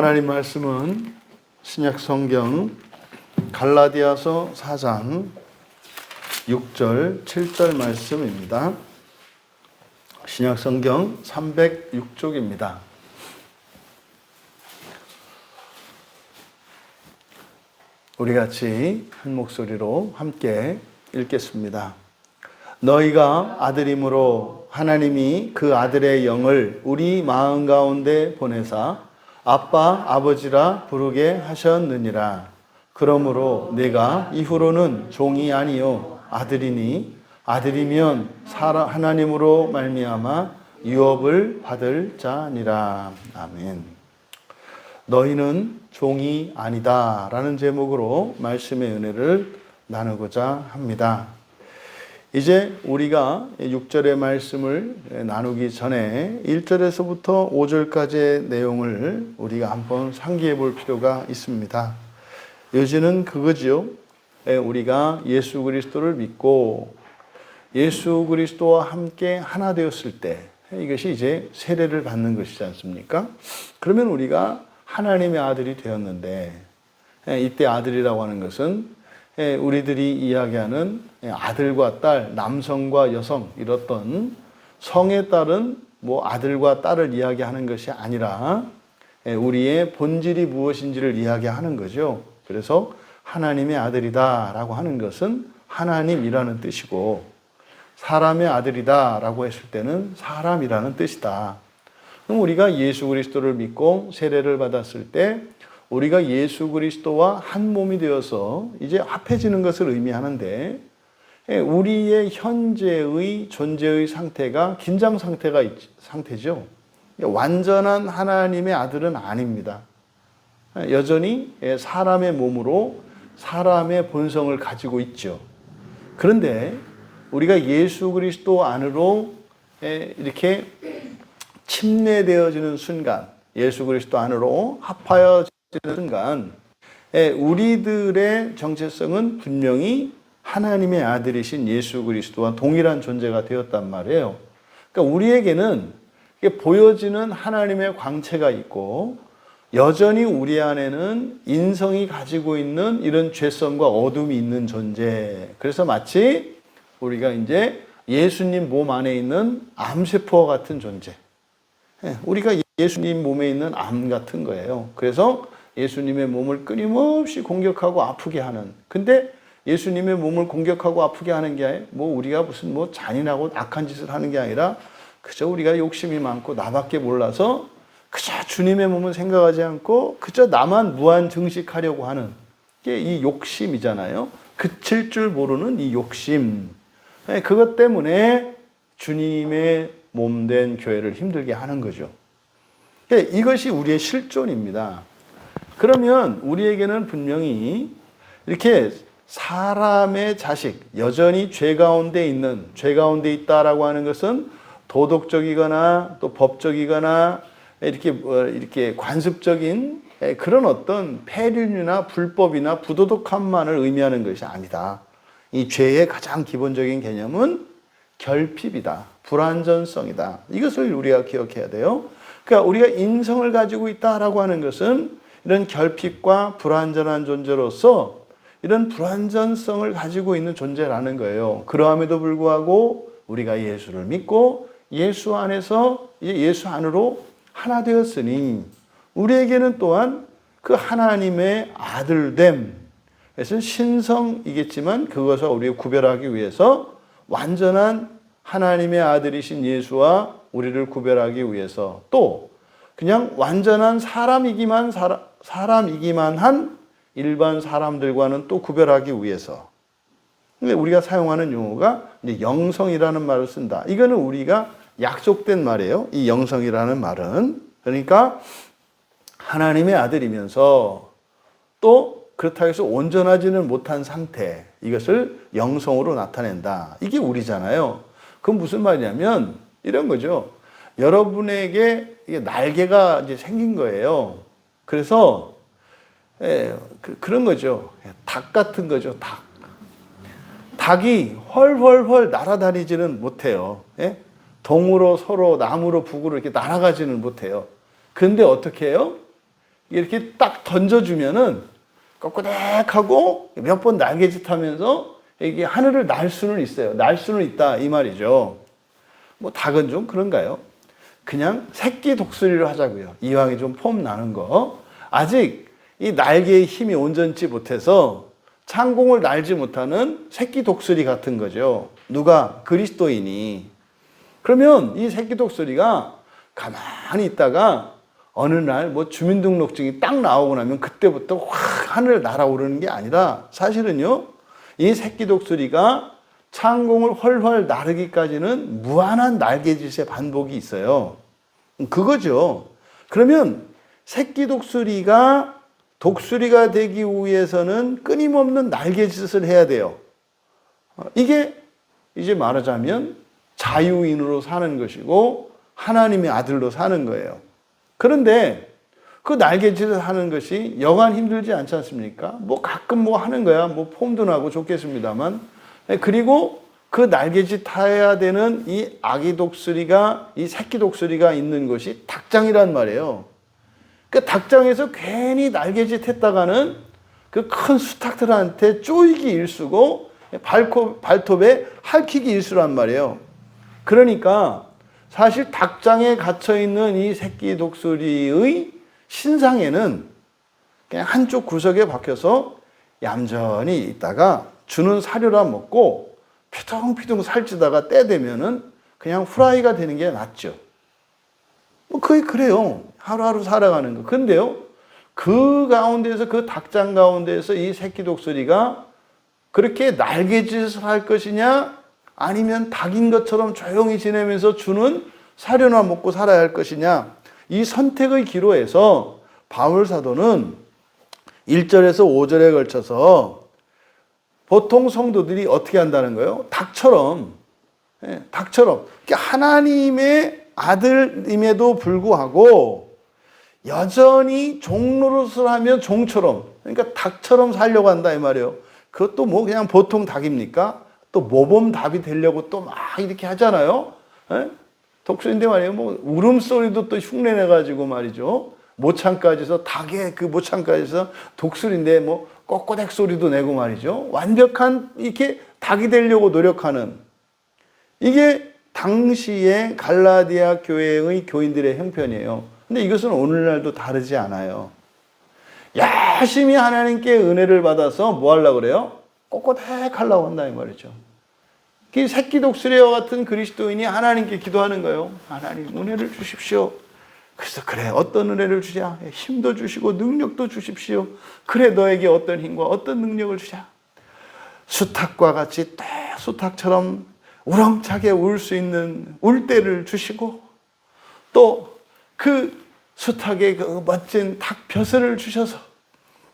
하나님 말씀은 신약 성경 갈라디아서 4장 6절, 7절 말씀입니다. 신약 성경 306쪽입니다. 우리 같이 한 목소리로 함께 읽겠습니다. 너희가 아들임으로 하나님이 그 아들의 영을 우리 마음 가운데 보내사 아빠, 아버지라 부르게 하셨느니라. 그러므로 내가 이후로는 종이 아니요 아들이니 아들이면 하나님으로 말미암아 유업을 받을 자니라. 아멘. 너희는 종이 아니다 라는 제목으로 말씀의 은혜를 나누고자 합니다. 이제 우리가 6절의 말씀을 나누기 전에 1절에서부터 5절까지의 내용을 우리가 한번 상기해 볼 필요가 있습니다. 요지는 그거지요. 우리가 예수 그리스도를 믿고 예수 그리스도와 함께 하나 되었을 때 이것이 이제 세례를 받는 것이지 않습니까? 그러면 우리가 하나님의 아들이 되었는데 이때 아들이라고 하는 것은 우리들이 이야기하는 아들과 딸, 남성과 여성 이렇던 성에 따른 아들과 딸을 이야기하는 것이 아니라 우리의 본질이 무엇인지를 이야기하는 거죠. 그래서 하나님의 아들이다 라고 하는 것은 하나님이라는 뜻이고 사람의 아들이다 라고 했을 때는 사람이라는 뜻이다. 그럼 우리가 예수 그리스도를 믿고 세례를 받았을 때 우리가 예수 그리스도와 한 몸이 되어서 이제 합해지는 것을 의미하는데 우리의 현재의 존재의 상태가 긴장 상태죠. 완전한 하나님의 아들은 아닙니다. 여전히 사람의 몸으로 사람의 본성을 가지고 있죠. 그런데 우리가 예수 그리스도 안으로 이렇게 침례되어지는 순간, 예수 그리스도 안으로 합하여 순간 우리들의 정체성은 분명히 하나님의 아들이신 예수 그리스도와 동일한 존재가 되었단 말이에요. 그러니까 우리에게는 보여지는 하나님의 광채가 있고 여전히 우리 안에는 인성이 가지고 있는 이런 죄성과 어둠이 있는 존재. 그래서 마치 우리가 이제 예수님 몸 안에 있는 암세포와 같은 존재. 우리가 예수님 몸에 있는 암 같은 거예요. 그래서 예수님의 몸을 끊임없이 공격하고 아프게 하는. 근데 예수님의 몸을 공격하고 아프게 하는 게 우리가 무슨 잔인하고 악한 짓을 하는 게 아니라 그저 우리가 욕심이 많고 나밖에 몰라서 그저 주님의 몸을 생각하지 않고 그저 나만 무한 증식하려고 하는 게 이 욕심이잖아요. 그칠 줄 모르는 이 욕심. 그것 때문에 주님의 몸된 교회를 힘들게 하는 거죠. 이것이 우리의 실존입니다. 그러면 우리에게는 분명히 이렇게 사람의 자식, 여전히 죄 가운데 있다라고 하는 것은 도덕적이거나 또 법적이거나 이렇게 관습적인 그런 어떤 폐륜이나 불법이나 부도덕함만을 의미하는 것이 아니다. 이 죄의 가장 기본적인 개념은 결핍이다. 불완전성이다. 이것을 우리가 기억해야 돼요. 그러니까 우리가 인성을 가지고 있다라고 하는 것은 이런 결핍과 불완전한 존재로서 이런 불완전성을 가지고 있는 존재라는 거예요. 그러함에도 불구하고 우리가 예수를 믿고 예수 안에서 이제 예수 안으로 하나 되었으니 우리에게는 또한 그 하나님의 아들됨, 그것은 신성이겠지만 그것을 우리가 구별하기 위해서 완전한 하나님의 아들이신 예수와 우리를 구별하기 위해서 또 그냥 완전한 사람이기만 한 일반 사람들과는 또 구별하기 위해서. 근데 우리가 사용하는 용어가 이제 영성이라는 말을 쓴다. 이거는 우리가 약속된 말이에요. 이 영성이라는 말은. 그러니까 하나님의 아들이면서 또 그렇다고 해서 온전하지는 못한 상태. 이것을 영성으로 나타낸다. 이게 우리잖아요. 그건 무슨 말이냐면 이런 거죠. 여러분에게 날개가 이제 생긴 거예요. 그래서 그런 거죠. 닭 같은 거죠. 닭이 훨훨훨 날아다니지는 못해요. 동으로 서로 남으로 북으로 이렇게 날아가지는 못해요. 근데 어떻게 해요? 이렇게 딱 던져주면은 꼬꼬댁하고 몇 번 날개짓 하면서 이게 하늘을 날 수는 있어요. 날 수는 있다 이 말이죠. 뭐 닭은 좀 그런가요? 그냥 새끼 독수리로 하자고요. 이왕에 좀 폼 나는 거. 아직 이 날개의 힘이 온전치 못해서 창공을 날지 못하는 새끼 독수리 같은 거죠. 누가? 그리스도인이. 그러면 이 새끼 독수리가 가만히 있다가 어느 날 뭐 주민등록증이 딱 나오고 나면 그때부터 확 하늘 날아오르는 게 아니라 사실은요, 이 새끼 독수리가 창공을 훨훨 나르기까지는 무한한 날개짓의 반복이 있어요. 그거죠. 그러면 새끼 독수리가 독수리가 되기 위해서는 끊임없는 날개짓을 해야 돼요. 이게 이제 말하자면 자유인으로 사는 것이고 하나님의 아들로 사는 거예요. 그런데 그 날개짓을 하는 것이 여간 힘들지 않지 않습니까? 뭐 가끔 뭐 하는 거야. 뭐 폼도 나고 좋겠습니다만. 그리고 그 날개짓 타야 되는 이 아기 독수리가, 이 새끼 독수리가 있는 것이 닭장이란 말이에요. 그 닭장에서 괜히 날개짓 했다가는 그 큰 수탉들한테 쪼이기 일쑤고 발톱에 핥히기 일쑤란 말이에요. 그러니까 사실 닭장에 갇혀있는 이 새끼 독수리의 신상에는 그냥 한쪽 구석에 박혀서 얌전히 있다가 주는 사료라 먹고 피둥피둥 살찌다가 때 되면은 그냥 후라이가 되는 게 낫죠. 뭐 거의 그래요. 하루하루 살아가는 거. 근데요, 그 가운데서, 그 닭장 가운데서 이 새끼 독수리가 그렇게 날개짓을 할 것이냐, 아니면 닭인 것처럼 조용히 지내면서 주는 사료나 먹고 살아야 할 것이냐, 이 선택의 기로에서 바울 사도는 1절에서 5절에 걸쳐서 보통 성도들이 어떻게 한다는 거예요? 닭처럼, 닭처럼. 하나님의 아들임에도 불구하고 여전히 종 노릇을 하면 종처럼, 그러니까 닭처럼 살려고 한다 이 말이에요. 그것도 뭐 그냥 보통 닭입니까? 또 모범 답이 되려고 또 막 이렇게 하잖아요. 독수리인데 말이에요. 뭐 울음소리도 또 흉내내가지고 말이죠. 모창까지서 닭의 그 모창까지서 독수리인데 뭐 꼬꼬댁 소리도 내고 말이죠. 완벽한 이렇게 닭이 되려고 노력하는, 이게 당시의 갈라디아 교회의 교인들의 형편이에요. 근데 이것은 오늘날도 다르지 않아요. 열심히 하나님께 은혜를 받아서 뭐 하려고 그래요? 꼬꼬댁 하려고 한다 이 말이죠. 그 새끼 독수리와 같은 그리스도인이 하나님께 기도하는 거예요. 하나님 은혜를 주십시오. 그래서 그래, 어떤 은혜를 주자. 힘도 주시고 능력도 주십시오. 그래, 너에게 어떤 힘과 어떤 능력을 주자. 수탉과 같이 딱 수탉처럼 우렁차게 울 수 있는 울대를 주시고, 또 그 수탉의 그 멋진 닭 벼슬을 주셔서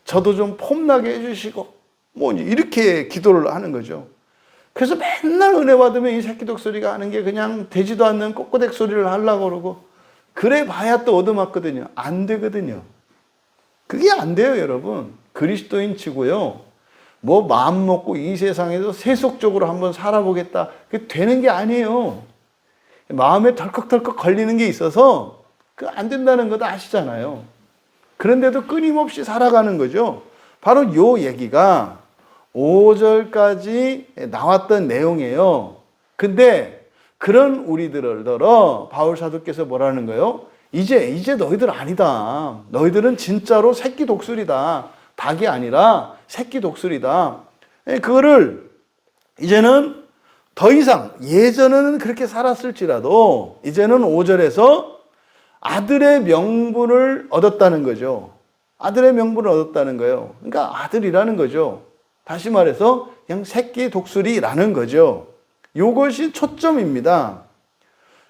저도 좀 폼나게 해주시고, 뭐 이렇게 기도를 하는 거죠. 그래서 맨날 은혜 받으면 이 새끼 독수리가 하는 게 그냥 되지도 않는 꼬꼬댁 소리를 하려고 그러고, 그래 봐야 또 얻어맞거든요. 안 되거든요. 그게 안 돼요, 여러분. 그리스도인 치고요, 뭐 마음 먹고 이 세상에서 세속적으로 한번 살아보겠다, 그게 되는 게 아니에요. 마음에 덜컥덜컥 걸리는 게 있어서 그 안 된다는 것도 아시잖아요. 그런데도 끊임없이 살아가는 거죠. 바로 요 얘기가 5절까지 나왔던 내용이에요. 근데 그런 우리들더러 바울 사도께서 뭐라는 거예요? 이제 너희들 아니다. 너희들은 진짜로 새끼 독수리다. 닭이 아니라 새끼 독수리다. 그거를 이제는 더 이상, 예전에는 그렇게 살았을지라도 이제는 5절에서 아들의 명분을 얻었다는 거죠. 아들의 명분을 얻었다는 거예요. 그러니까 아들이라는 거죠. 다시 말해서 그냥 새끼 독수리라는 거죠. 이것이 초점입니다.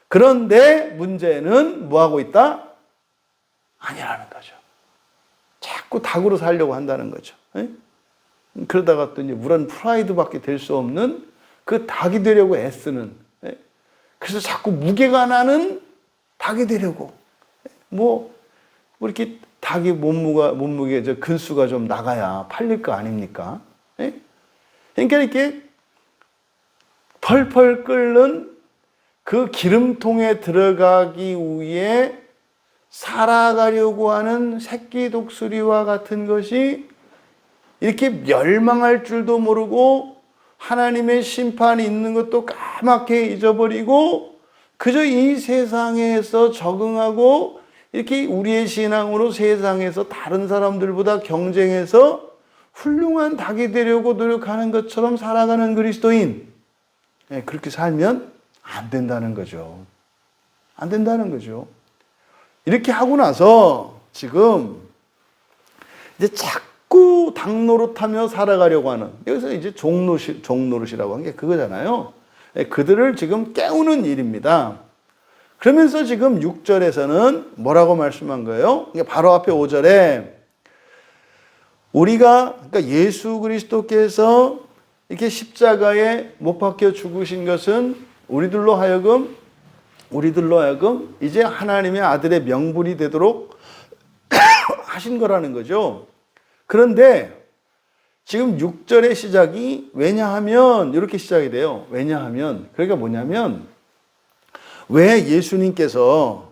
그런데 문제는 뭐하고 있다? 아니라는 거죠. 자꾸 닭으로 살려고 한다는 거죠. 그러다가 또 이제 물론 프라이드밖에 될 수 없는 그 닭이 되려고 애쓰는, 그래서 자꾸 무게가 나는 닭이 되려고, 뭐 이렇게 닭이 몸무게 근수가 좀 나가야 팔릴 거 아닙니까? 그러니까 이렇게 펄펄 끓는 그 기름통에 들어가기 위해 살아가려고 하는 새끼 독수리와 같은 것이 이렇게 멸망할 줄도 모르고 하나님의 심판이 있는 것도 까맣게 잊어버리고 그저 이 세상에서 적응하고 이렇게 우리의 신앙으로 세상에서 다른 사람들보다 경쟁해서 훌륭한 닭이 되려고 노력하는 것처럼 살아가는 그리스도인. 그렇게 살면 안 된다는 거죠. 안 된다는 거죠. 이렇게 하고 나서 지금 이제 자꾸 닭 노릇하며 살아가려고 하는, 여기서 이제 종노릇이라고 한 게 그거잖아요. 그들을 지금 깨우는 일입니다. 그러면서 지금 6절에서는 뭐라고 말씀한 거예요? 바로 앞에 5절에 그러니까 예수 그리스도께서 이렇게 십자가에 못 박혀 죽으신 것은 우리들로 하여금 이제 하나님의 아들의 명분이 되도록 하신 거라는 거죠. 그런데 지금 6절의 시작이 왜냐하면 이렇게 시작이 돼요. 왜냐하면 그러니까 뭐냐면 왜 예수님께서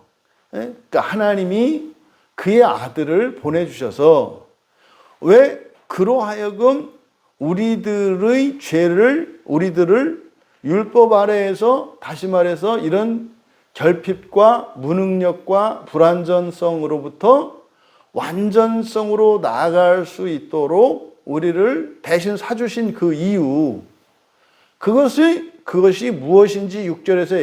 그러니까 하나님이 그의 아들을 보내주셔서 왜 그로 하여금 우리들의 죄를 우리들을 율법 아래에서 다시 말해서 이런 결핍과 무능력과 불완전성으로부터 완전성으로 나아갈 수 있도록 우리를 대신 사주신 그 이유, 그것이 무엇인지 6절에서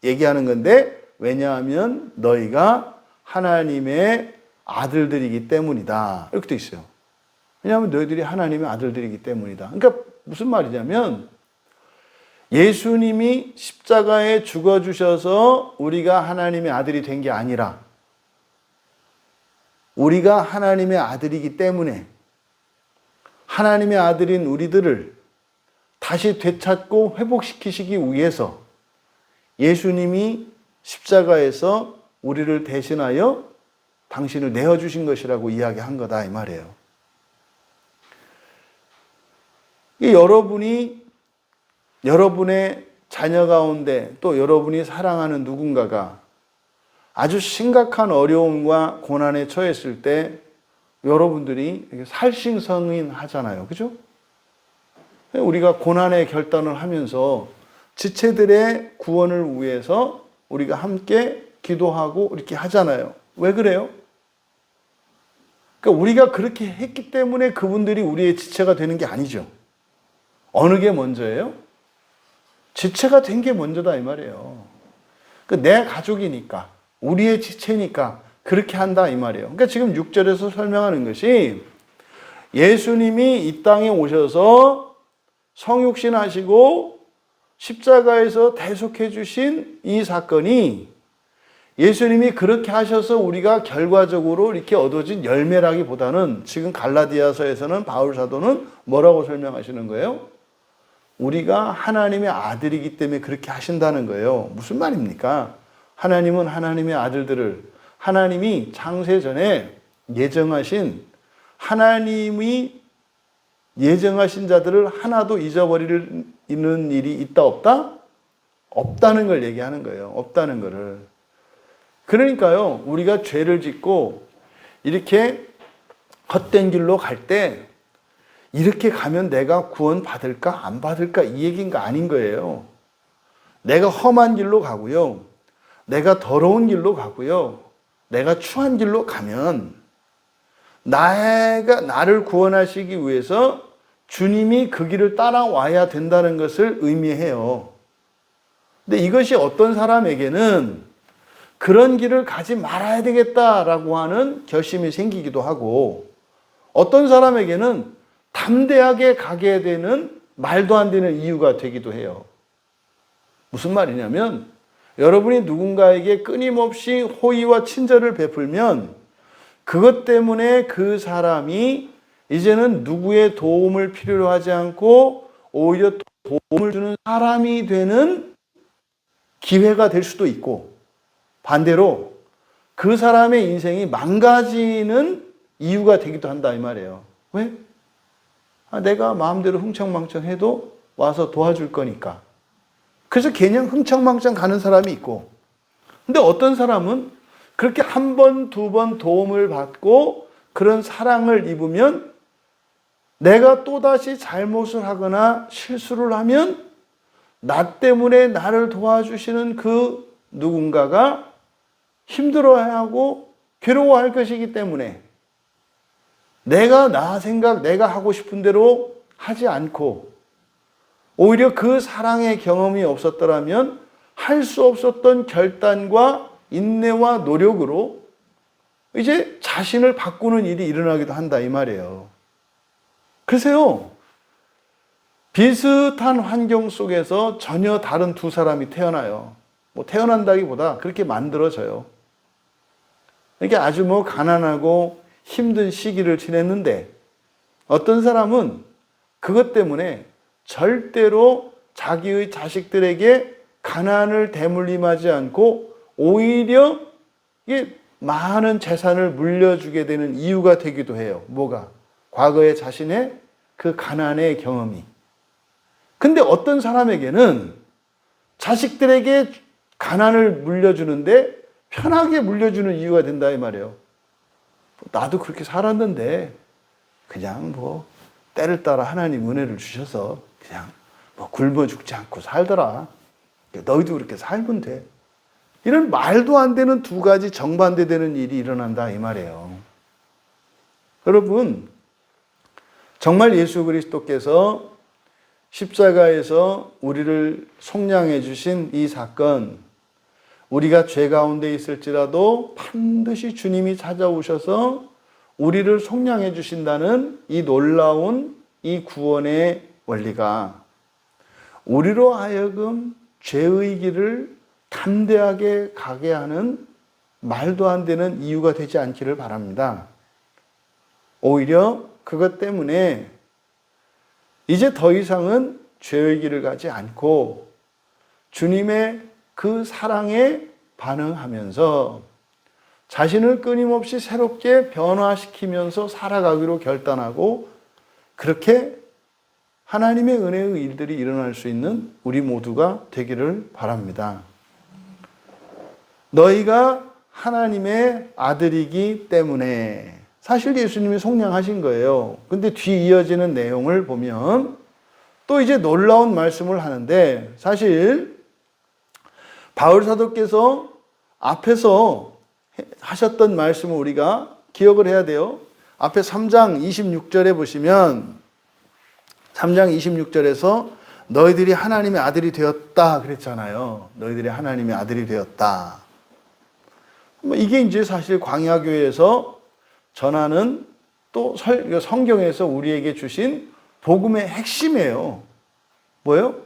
얘기하는 건데, 왜냐하면 너희가 하나님의 아들들이기 때문이다. 이렇게 돼 있어요. 왜냐하면 너희들이 하나님의 아들들이기 때문이다. 그러니까 무슨 말이냐면 예수님이 십자가에 죽어주셔서 우리가 하나님의 아들이 된 게 아니라 우리가 하나님의 아들이기 때문에 하나님의 아들인 우리들을 다시 되찾고 회복시키시기 위해서 예수님이 십자가에서 우리를 대신하여 당신을 내어주신 것이라고 이야기한 거다 이 말이에요. 여러분의 자녀 가운데 또 여러분이 사랑하는 누군가가 아주 심각한 어려움과 고난에 처했을 때 여러분들이 살신성인 하잖아요. 그죠? 우리가 고난의 결단을 하면서 지체들의 구원을 위해서 우리가 함께 기도하고 이렇게 하잖아요. 왜 그래요? 그러니까 우리가 그렇게 했기 때문에 그분들이 우리의 지체가 되는 게 아니죠. 어느 게 먼저예요? 지체가 된 게 먼저다 이 말이에요. 그러니까 내 가족이니까 우리의 지체니까 그렇게 한다 이 말이에요. 그러니까 지금 6절에서 설명하는 것이 예수님이 이 땅에 오셔서 성육신 하시고 십자가에서 대속해 주신 이 사건이 예수님이 그렇게 하셔서 우리가 결과적으로 이렇게 얻어진 열매라기보다는 지금 갈라디아서에서는 바울 사도는 뭐라고 설명하시는 거예요? 우리가 하나님의 아들이기 때문에 그렇게 하신다는 거예요. 무슨 말입니까? 하나님은 하나님의 아들들을 하나님이 창세 전에 하나님이 예정하신 자들을 하나도 잊어버리는 일이 있다 없다? 없다는 걸 얘기하는 거예요. 없다는 거를. 그러니까요, 우리가 죄를 짓고 이렇게 헛된 길로 갈 때 이렇게 가면 내가 구원 받을까 안 받을까 이 얘기가 아닌 거예요. 내가 험한 길로 가고요. 내가 더러운 길로 가고요. 내가 추한 길로 가면 나를 구원하시기 위해서 주님이 그 길을 따라와야 된다는 것을 의미해요. 근데 이것이 어떤 사람에게는 그런 길을 가지 말아야 되겠다라고 하는 결심이 생기기도 하고, 어떤 사람에게는 담대하게 가게 되는 말도 안 되는 이유가 되기도 해요. 무슨 말이냐면 여러분이 누군가에게 끊임없이 호의와 친절을 베풀면 그것 때문에 그 사람이 이제는 누구의 도움을 필요로 하지 않고 오히려 도움을 주는 사람이 되는 기회가 될 수도 있고, 반대로 그 사람의 인생이 망가지는 이유가 되기도 한다 이 말이에요. 왜? 내가 마음대로 흥청망청해도 와서 도와줄 거니까. 그래서 그냥 흥청망청 가는 사람이 있고, 근데 어떤 사람은 그렇게 한 번, 두 번 도움을 받고 그런 사랑을 입으면 내가 또다시 잘못을 하거나 실수를 하면 나 때문에 나를 도와주시는 그 누군가가 힘들어하고 괴로워할 것이기 때문에 내가 나 생각, 내가 하고 싶은 대로 하지 않고 오히려 그 사랑의 경험이 없었더라면 할 수 없었던 결단과 인내와 노력으로 이제 자신을 바꾸는 일이 일어나기도 한다 이 말이에요. 글쎄요. 비슷한 환경 속에서 전혀 다른 두 사람이 태어나요. 뭐 태어난다기보다 그렇게 만들어져요. 이게 아주 뭐 가난하고 힘든 시기를 지냈는데 어떤 사람은 그것 때문에 절대로 자기의 자식들에게 가난을 대물림하지 않고 오히려 이게 많은 재산을 물려주게 되는 이유가 되기도 해요. 뭐가? 과거의 자신의 그 가난의 경험이. 근데 어떤 사람에게는 자식들에게 가난을 물려주는데 편하게 물려주는 이유가 된다 이 말이에요. 나도 그렇게 살았는데 그냥 뭐 때를 따라 하나님 은혜를 주셔서 그냥 뭐 굶어 죽지 않고 살더라. 너희도 그렇게 살면 돼. 이런 말도 안 되는 두 가지 정반대되는 일이 일어난다 이 말이에요. 여러분, 정말 예수 그리스도께서 십자가에서 우리를 속량해 주신 이 사건, 우리가 죄 가운데 있을지라도 반드시 주님이 찾아오셔서 우리를 속량해 주신다는 이 놀라운 이 구원의 원리가 우리로 하여금 죄의 길을 담대하게 가게 하는 말도 안 되는 이유가 되지 않기를 바랍니다. 오히려 그것 때문에 이제 더 이상은 죄의 길을 가지 않고 주님의 그 사랑에 반응하면서 자신을 끊임없이 새롭게 변화시키면서 살아가기로 결단하고 그렇게 하나님의 은혜의 일들이 일어날 수 있는 우리 모두가 되기를 바랍니다. 너희가 하나님의 아들이기 때문에 사실 예수님이 속량하신 거예요. 근데 뒤 이어지는 내용을 보면 또 이제 놀라운 말씀을 하는데 사실 바울 사도께서 앞에서 하셨던 말씀을 우리가 기억을 해야 돼요. 앞에 3장 26절에 보시면 3장 26절에서 너희들이 하나님의 아들이 되었다 그랬잖아요. 너희들이 하나님의 아들이 되었다. 이게 이제 사실 광야교회에서 전하는 또 성경에서 우리에게 주신 복음의 핵심이에요. 뭐예요?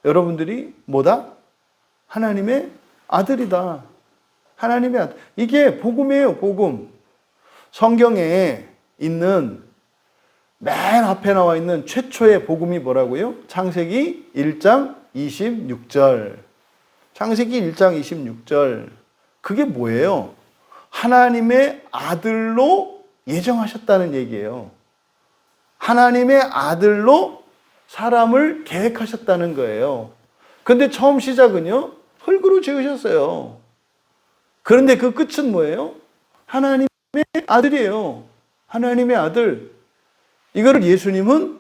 여러분들이 뭐다? 하나님의 아들이다. 하나님의 아들. 이게 복음이에요, 복음. 성경에 있는 맨 앞에 나와 있는 최초의 복음이 뭐라고요? 창세기 1장 26절. 창세기 1장 26절. 그게 뭐예요? 하나님의 아들로 예정하셨다는 얘기예요. 하나님의 아들로 사람을 계획하셨다는 거예요. 근데 처음 시작은요, 흙으로 지으셨어요. 그런데 그 끝은 뭐예요? 하나님의 아들이에요. 하나님의 아들. 이거를 예수님은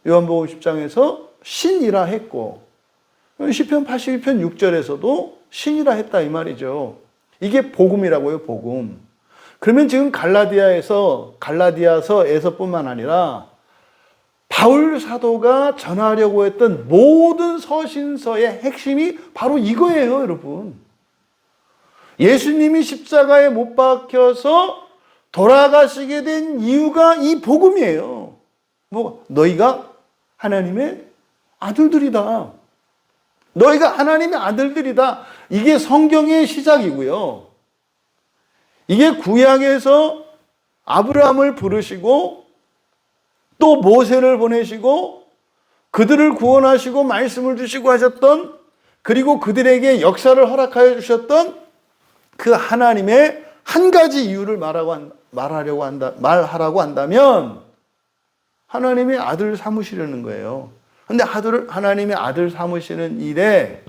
요한복음 10장에서 신이라 했고, 시편 82편 6절에서도 신이라 했다 이 말이죠. 이게 복음이라고요, 복음. 그러면 지금 갈라디아서에서뿐만 아니라 바울 사도가 전하려고 했던 모든 서신서의 핵심이 바로 이거예요, 여러분. 예수님이 십자가에 못 박혀서 돌아가시게 된 이유가 이 복음이에요. 뭐 너희가 하나님의 아들들이다. 너희가 하나님의 아들들이다. 이게 성경의 시작이고요. 이게 구약에서 아브라함을 부르시고 또 모세를 보내시고 그들을 구원하시고 말씀을 주시고 하셨던, 그리고 그들에게 역사를 허락하여 주셨던 그 하나님의 한 가지 이유를 말하라고 한다면 하나님의 아들 삼으시려는 거예요. 근데 하나님의 아들 삼으시는 일에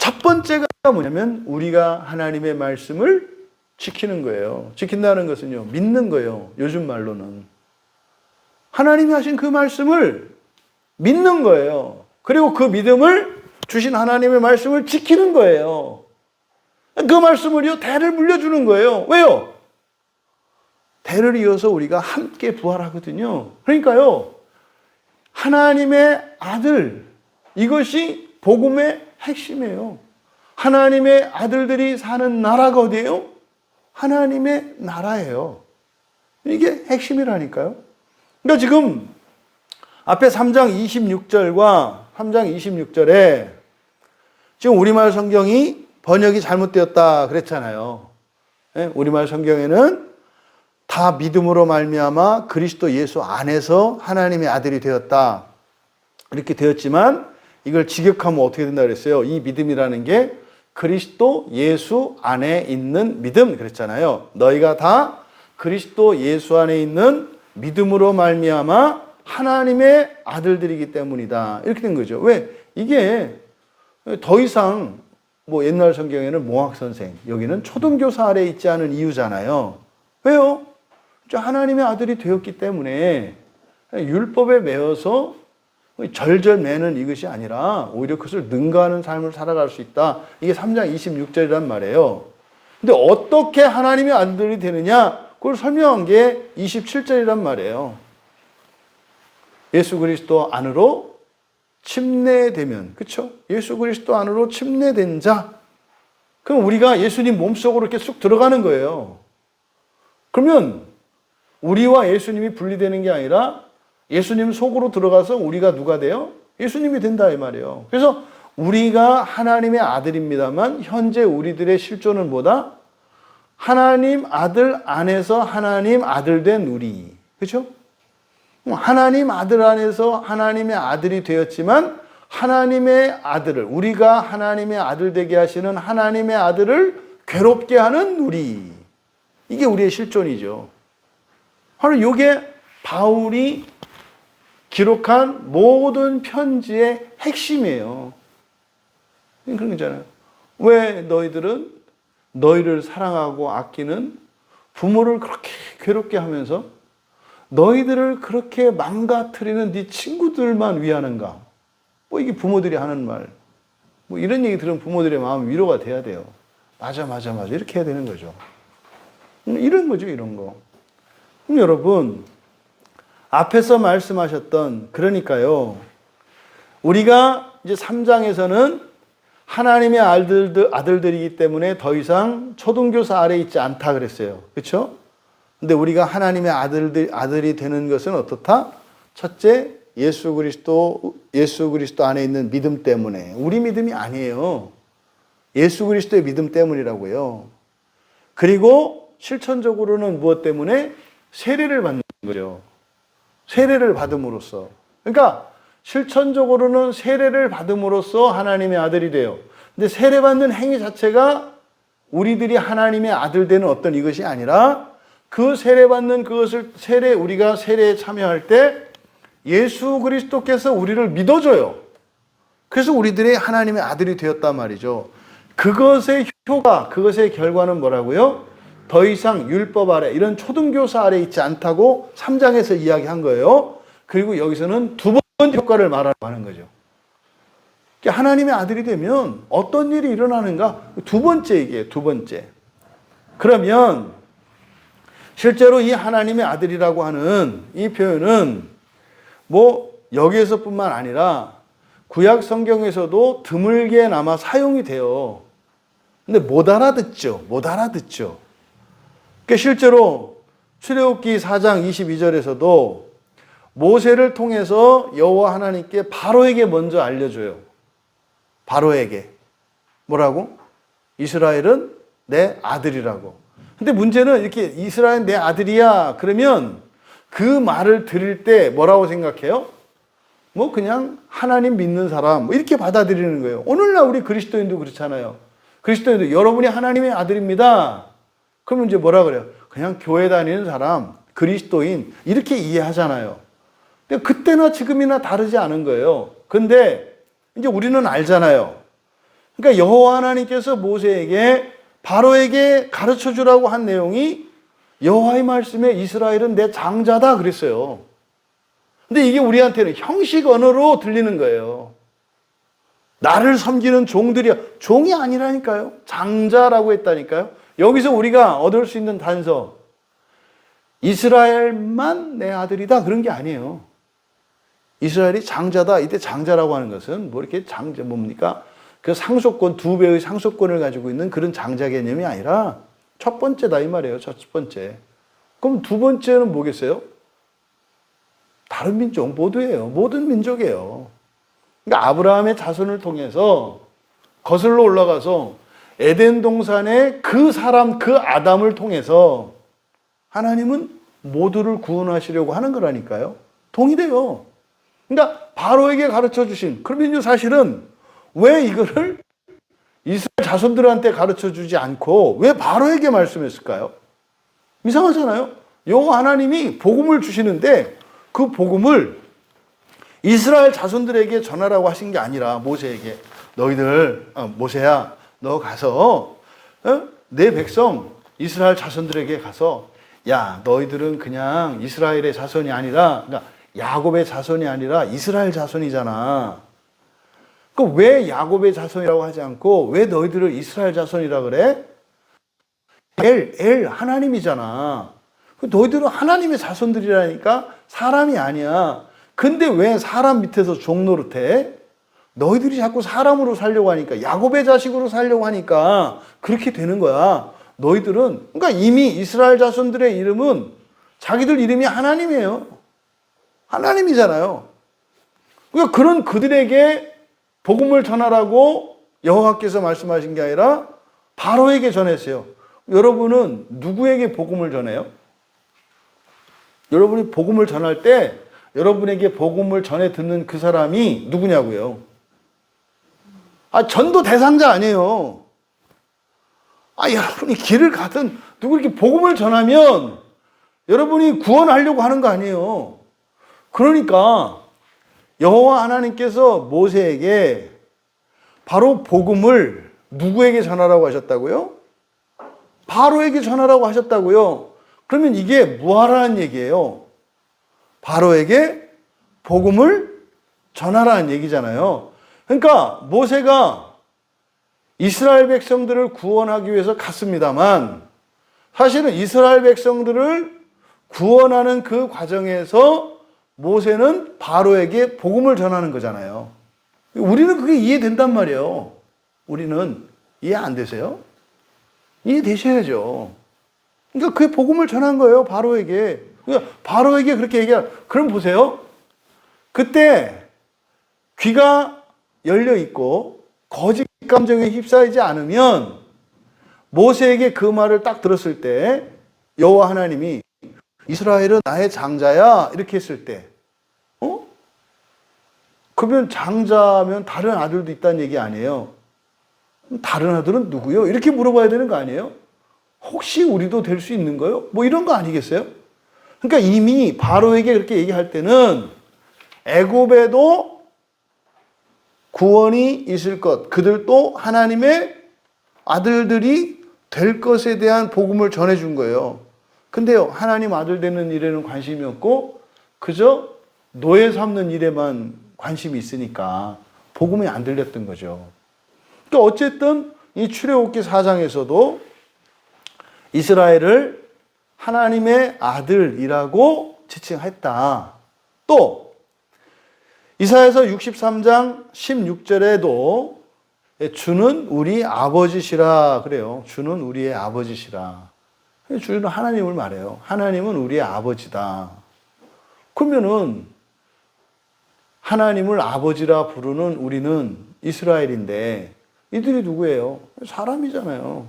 첫 번째가 뭐냐면 우리가 하나님의 말씀을 지키는 거예요. 지킨다는 것은요, 믿는 거예요. 요즘 말로는. 하나님이 하신 그 말씀을 믿는 거예요. 그리고 그 믿음을 주신 하나님의 말씀을 지키는 거예요. 그 말씀을요, 대를 물려주는 거예요. 왜요? 대를 이어서 우리가 함께 부활하거든요. 그러니까요, 하나님의 아들, 이것이 복음의 핵심이에요. 하나님의 아들들이 사는 나라가 어디예요? 하나님의 나라예요. 이게 핵심이라니까요. 그러니까 지금 앞에 3장 26절과 3장 26절에 지금 우리말 성경이 번역이 잘못되었다 그랬잖아요. 우리말 성경에는 다 믿음으로 말미암아 그리스도 예수 안에서 하나님의 아들이 되었다 이렇게 되었지만 이걸 직역하면 어떻게 된다 그랬어요? 이 믿음이라는 게 그리스도 예수 안에 있는 믿음 그랬잖아요. 너희가 다 그리스도 예수 안에 있는 믿음으로 말미암아 하나님의 아들들이기 때문이다. 이렇게 된 거죠. 왜? 이게 더 이상 뭐 옛날 성경에는 몽학선생, 여기는 초등교사 아래 있지 않은 이유잖아요. 왜요? 하나님의 아들이 되었기 때문에 율법에 매여서 절절 매는 이것이 아니라 오히려 그것을 능가하는 삶을 살아갈 수 있다. 이게 3장 26절이란 말이에요. 근데 어떻게 하나님의 아들이 되느냐? 그걸 설명한 게 27절이란 말이에요. 예수 그리스도 안으로 침례되면, 그렇죠? 예수 그리스도 안으로 침례된 자. 그럼 우리가 예수님 몸속으로 이렇게 쑥 들어가는 거예요. 그러면 우리와 예수님이 분리되는 게 아니라 예수님 속으로 들어가서 우리가 누가 돼요? 예수님이 된다 이 말이에요. 그래서 우리가 하나님의 아들입니다만 현재 우리들의 실존은 뭐다? 하나님 아들 안에서 하나님 아들 된 우리. 그렇죠? 하나님 아들 안에서 하나님의 아들이 되었지만 하나님의 아들을, 우리가 하나님의 아들 되게 하시는 하나님의 아들을 괴롭게 하는 우리. 이게 우리의 실존이죠. 바로 이게 바울이 기록한 모든 편지의 핵심이에요. 그런 거잖아요. 왜 너희들은 너희를 사랑하고 아끼는 부모를 그렇게 괴롭게 하면서 너희들을 그렇게 망가뜨리는 네 친구들만 위하는가? 뭐 이게 부모들이 하는 말. 뭐 이런 얘기 들으면 부모들의 마음 위로가 돼야 돼요. 맞아. 이렇게 해야 되는 거죠. 이런 거죠, 이런 거. 그럼 여러분, 앞에서 말씀하셨던, 그러니까요, 우리가 이제 3장에서는 하나님의 아들들이기 때문에 더 이상 초등교사 아래 있지 않다 그랬어요. 그렇죠? 근데 우리가 하나님의 아들이 되는 것은 어떻다? 첫째, 예수 그리스도 안에 있는 믿음 때문에. 우리 믿음이 아니에요. 예수 그리스도의 믿음 때문이라고요. 그리고 실천적으로는 무엇 때문에? 세례를 받는 거죠. 세례를 받음으로써. 그러니까 실천적으로는 세례를 받음으로써 하나님의 아들이 돼요. 근데 세례받는 행위 자체가 우리들이 하나님의 아들 되는 어떤 이것이 아니라 그 세례받는 그것을 우리가 세례에 참여할 때 예수 그리스도께서 우리를 믿어줘요. 그래서 우리들이 하나님의 아들이 되었단 말이죠. 그것의 효과, 그것의 결과는 뭐라고요? 더 이상 율법 아래, 이런 초등교사 아래 있지 않다고 3장에서 이야기한 거예요. 그리고 여기서는 두 번째 효과를 말하는 거죠. 하나님의 아들이 되면 어떤 일이 일어나는가? 두 번째 얘기예요, 두 번째. 그러면 실제로 이 하나님의 아들이라고 하는 이 표현은 뭐 여기에서뿐만 아니라 구약 성경에서도 드물게나마 사용이 돼요. 근데 못 알아듣죠. 그러니까 실제로 출애굽기 4장 22절에서도 모세를 통해서 여호와 하나님께 바로에게 먼저 알려줘요. 바로에게. 뭐라고? 이스라엘은 내 아들이라고. 근데 문제는 이렇게 이스라엘 내 아들이야. 그러면 그 말을 들을 때 뭐라고 생각해요? 뭐 그냥 하나님 믿는 사람 뭐 이렇게 받아들이는 거예요. 오늘날 우리 그리스도인도 그렇잖아요. 그리스도인도 여러분이 하나님의 아들입니다. 그러면 이제 뭐라 그래요? 그냥 교회 다니는 사람, 그리스도인 이렇게 이해하잖아요. 근데 그때나 지금이나 다르지 않은 거예요. 근데 이제 우리는 알잖아요. 그러니까 여호와 하나님께서 모세에게 바로에게 가르쳐 주라고 한 내용이 여호와의 말씀에 이스라엘은 내 장자다 그랬어요. 근데 이게 우리한테는 형식 언어로 들리는 거예요. 나를 섬기는 종들이야. 종이 아니라니까요. 장자라고 했다니까요. 여기서 우리가 얻을 수 있는 단서, 이스라엘만 내 아들이다 그런 게 아니에요. 이스라엘이 장자다. 이때 장자라고 하는 것은 뭐 이렇게 장자 뭡니까? 그 상속권, 2배의 상속권을 가지고 있는 그런 장자 개념이 아니라 첫 번째다 이 말이에요. 첫 번째. 그럼 두 번째는 뭐겠어요? 다른 민족 모두예요. 모든 민족이에요. 그러니까 아브라함의 자손을 통해서 거슬러 올라가서 에덴 동산의 그 사람, 그 아담을 통해서 하나님은 모두를 구원하시려고 하는 거라니까요. 동일해요. 그러니까 바로에게 가르쳐 주신, 그러면 사실은 왜 이거를 이스라엘 자손들한테 가르쳐 주지 않고 왜 바로에게 말씀했을까요? 이상하잖아요. 여호와 하나님이 복음을 주시는데 그 복음을 이스라엘 자손들에게 전하라고 하신 게 아니라 모세에게, 너희들 모세야 너 가서 내 백성 이스라엘 자손들에게 가서, 야 너희들은 그냥 이스라엘의 자손이 아니라, 그러니까 야곱의 자손이 아니라 이스라엘 자손이잖아. 그 왜 야곱의 자손이라고 하지 않고 왜 너희들을 이스라엘 자손이라 그래? 엘 하나님이잖아. 너희들은 하나님의 자손들이라니까 사람이 아니야. 근데 왜 사람 밑에서 종 노릇해? 너희들이 자꾸 사람으로 살려고 하니까, 야곱의 자식으로 살려고 하니까 그렇게 되는 거야. 너희들은, 그러니까 이미 이스라엘 자손들의 이름은 자기들 이름이 하나님이에요. 하나님이잖아요. 그러니까 그런 그들에게 복음을 전하라고 여호와께서 말씀하신 게 아니라 바로에게 전했어요. 여러분은 누구에게 복음을 전해요? 여러분이 복음을 전할 때 여러분에게 복음을 전해 듣는 그 사람이 누구냐고요? 전도 대상자 아니에요. 여러분이 길을 가든 누구에게 복음을 전하면 여러분이 구원하려고 하는 거 아니에요. 그러니까 여호와 하나님께서 모세에게 바로 복음을 누구에게 전하라고 하셨다고요? 바로에게 전하라고 하셨다고요. 그러면 이게 뭐하라는 얘기예요? 바로에게 복음을 전하라는 얘기잖아요. 그러니까 모세가 이스라엘 백성들을 구원하기 위해서 갔습니다만, 사실은 이스라엘 백성들을 구원하는 그 과정에서 모세는 바로에게 복음을 전하는 거잖아요. 우리는 그게 이해된단 말이에요. 우리는 이해 안 되세요? 이해되셔야죠. 그러니까 그게 복음을 전한 거예요, 바로에게. 그러니까 바로에게 그렇게 얘기하. 그럼 보세요. 그때 귀가 열려 있고 거짓 감정에 휩싸이지 않으면 모세에게 그 말을 딱 들었을 때 여호와 하나님이 이스라엘은 나의 장자야 이렇게 했을 때, 그러면 장자면 다른 아들도 있다는 얘기 아니에요? 다른 아들은 누구요? 이렇게 물어봐야 되는 거 아니에요? 혹시 우리도 될 수 있는 거요? 뭐 이런 거 아니겠어요? 그러니까 이미 바로에게 그렇게 얘기할 때는 애굽에도 구원이 있을 것, 그들도 하나님의 아들들이 될 것에 대한 복음을 전해준 거예요. 근데요, 하나님 아들 되는 일에는 관심이 없고 그저 노예 삼는 일에만 관심이 있으니까 복음이 안 들렸던 거죠. 그러니까 어쨌든 이 출애굽기 4장에서도 이스라엘을 하나님의 아들이라고 지칭했다. 또 이사야서 63장 16절에도 주는 우리 아버지시라 그래요. 주는 우리의 아버지시라. 주는 하나님을 말해요. 하나님은 우리의 아버지다. 그러면은 하나님을 아버지라 부르는 우리는 이스라엘인데 이들이 누구예요? 사람이잖아요.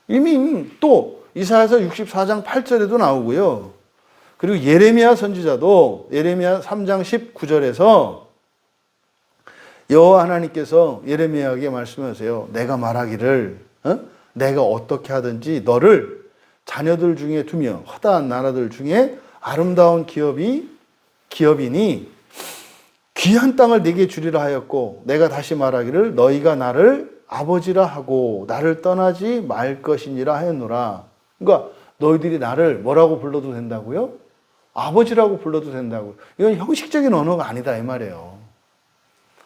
이미 또 이사야서 64장 8절에도 나오고요. 그리고 예레미야 선지자도 예레미야 3장 19절에서 여호와 하나님께서 예레미야에게 말씀하세요. 내가 말하기를 내가 어떻게 하든지 너를 자녀들 중에 두며 허다한 나라들 중에 아름다운 기업이니 귀한 땅을 네게 주리라 하였고 내가 다시 말하기를 너희가 나를 아버지라 하고 나를 떠나지 말 것이니라 하였노라. 그러니까 너희들이 나를 뭐라고 불러도 된다고요? 아버지라고 불러도 된다고. 이건 형식적인 언어가 아니다 이 말이에요.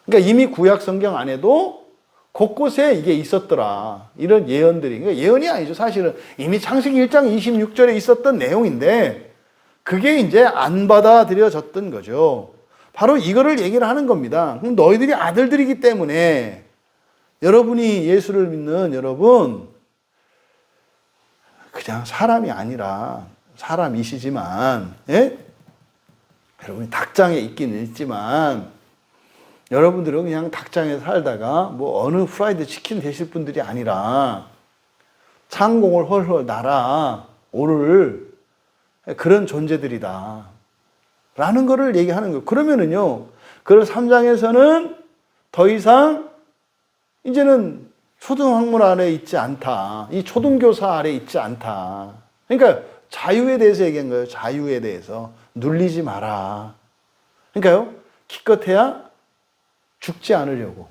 그러니까 이미 구약 성경 안에도 곳곳에 이게 있었더라. 이런 예언들이. 그러니까 예언이 아니죠. 사실은 이미 창세기 1장 26절에 있었던 내용인데 그게 이제 안 받아들여졌던 거죠. 바로 이거를 얘기를 하는 겁니다. 그럼 너희들이 아들들이기 때문에 여러분이 예수를 믿는 여러분 그냥 사람이 아니라 사람이시지만 예? 여러분이 닭장에 있기는 있지만 여러분들은 그냥 닭장에 살다가 뭐 어느 프라이드 치킨 되실 분들이 아니라 창공을 헐헐 날아 오를 그런 존재들이다 라는 거를 얘기하는 거예요. 그러면은요 그 3장에서는 더 이상 이제는 초등학문 아래 있지 않다. 이 초등교사 아래 있지 않다. 그러니까 자유에 대해서 얘기한 거예요. 자유에 대해서. 눌리지 마라. 그러니까요. 기껏해야 죽지 않으려고.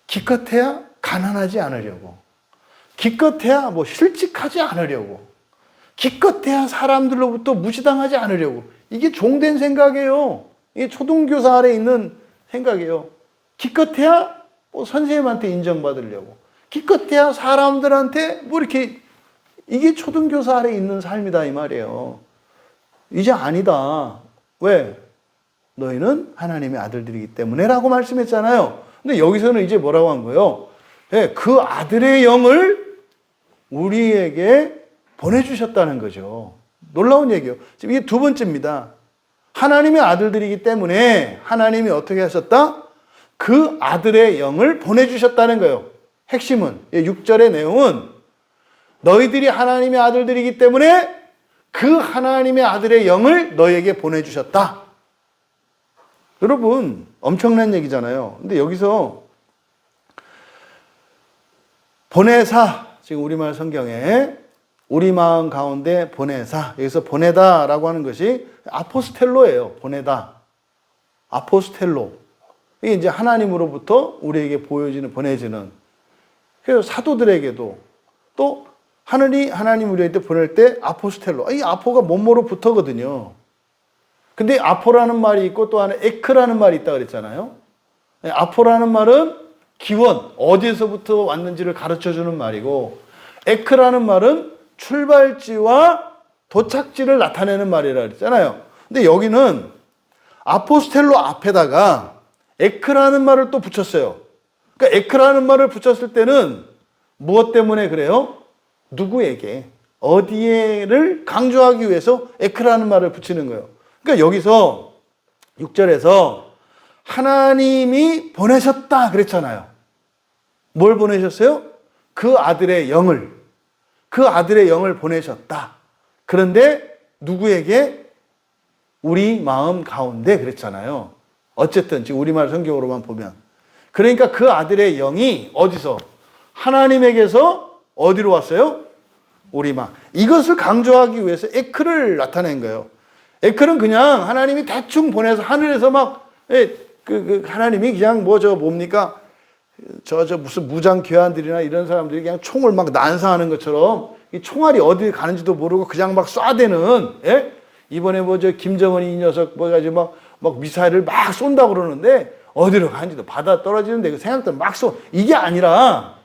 기껏해야 가난하지 않으려고. 기껏해야 뭐 실직하지 않으려고. 기껏해야 사람들로부터 무시당하지 않으려고. 이게 종된 생각이에요. 이게 초등교사 아래 있는 생각이에요. 기껏해야 뭐 선생님한테 인정받으려고. 기껏해야 사람들한테 뭐 이렇게 이게 초등교사 아래 있는 삶이다 이 말이에요. 이제 아니다. 왜? 너희는 하나님의 아들들이기 때문에 라고 말씀했잖아요. 근데 여기서는 이제 뭐라고 한 거예요? 네, 그 아들의 영을 우리에게 보내주셨다는 거죠. 놀라운 얘기예요. 지금 이게 두 번째입니다. 하나님의 아들들이기 때문에 하나님이 어떻게 하셨다? 그 아들의 영을 보내주셨다는 거예요. 핵심은 6절의 내용은 너희들이 하나님의 아들들이기 때문에 그 하나님의 아들의 영을 너희에게 보내주셨다. 여러분 엄청난 얘기잖아요. 근데 여기서 보내사 지금 우리말 성경에 우리 마음 가운데 보내사 여기서 보내다라고 하는 것이 아포스텔로예요. 보내다. 아포스텔로. 이게 이제 하나님으로부터 우리에게 보여지는 보내지는. 그래서 사도들에게도 또 하나님 우리한테 보낼 때 아포스텔로. 이 아포가 뭐뭐로 붙어거든요. 근데 아포라는 말이 있고 또 하나 에크라는 말이 있다 그랬잖아요. 아포라는 말은 기원, 어디에서부터 왔는지를 가르쳐 주는 말이고 에크라는 말은 출발지와 도착지를 나타내는 말이라 그랬잖아요. 근데 여기는 아포스텔로 앞에다가 에크라는 말을 또 붙였어요. 그러니까 에크라는 말을 붙였을 때는 무엇 때문에 그래요? 누구에게, 어디에를 강조하기 위해서 에크라는 말을 붙이는 거예요. 그러니까 여기서 6절에서 하나님이 보내셨다 그랬잖아요. 뭘 보내셨어요? 그 아들의 영을. 그 아들의 영을 보내셨다. 그런데 누구에게? 우리 마음 가운데 그랬잖아요. 어쨌든 지금 우리말 성경으로만 보면. 그러니까 그 아들의 영이 어디서? 하나님에게서 어디로 왔어요? 우리 마음. 이것을 강조하기 위해서 에크를 나타낸 거예요. 에크는 그냥 하나님이 대충 보내서 하늘에서 막 하나님이 그냥 뭡니까? 무슨 무장 교환들이나 이런 사람들이 그냥 총을 막 난사하는 것처럼 이 총알이 어디 가는지도 모르고 그냥 막 쏴대는, 예? 이번에 김정은이 이 녀석 가지고 막 미사일을 막 쏜다고 그러는데 어디로 가는지도 받아 떨어지는데 그 생각들 막 쏘. 이게 아니라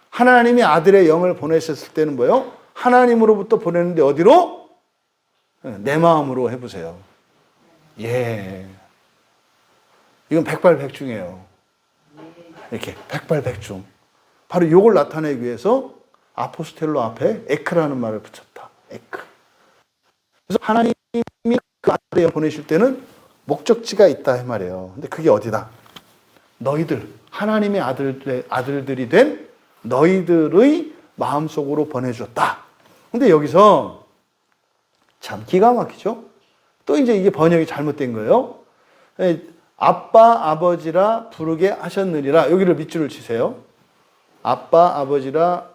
하나님이 아들의 영을 보내셨을 때는 뭐예요? 하나님으로부터 보내는데 어디로? 내 마음으로 해보세요. 예. 이건 백발백중이에요. 이렇게 백발백중. 바로 이걸 나타내기 위해서 아포스텔로 앞에 에크라는 말을 붙였다. 에크. 그래서 하나님이 그 아들의 영 보내실 때는 목적지가 있다 이 말이에요. 근데 그게 어디다? 너희들, 하나님의 아들들이 된 너희들의 마음속으로 보내줬다. 근데 여기서 참 기가 막히죠? 또 이제 이게 번역이 잘못된 거예요. 아빠, 아버지라 부르게 하셨느니라. 여기를 밑줄을 치세요. 아빠, 아버지라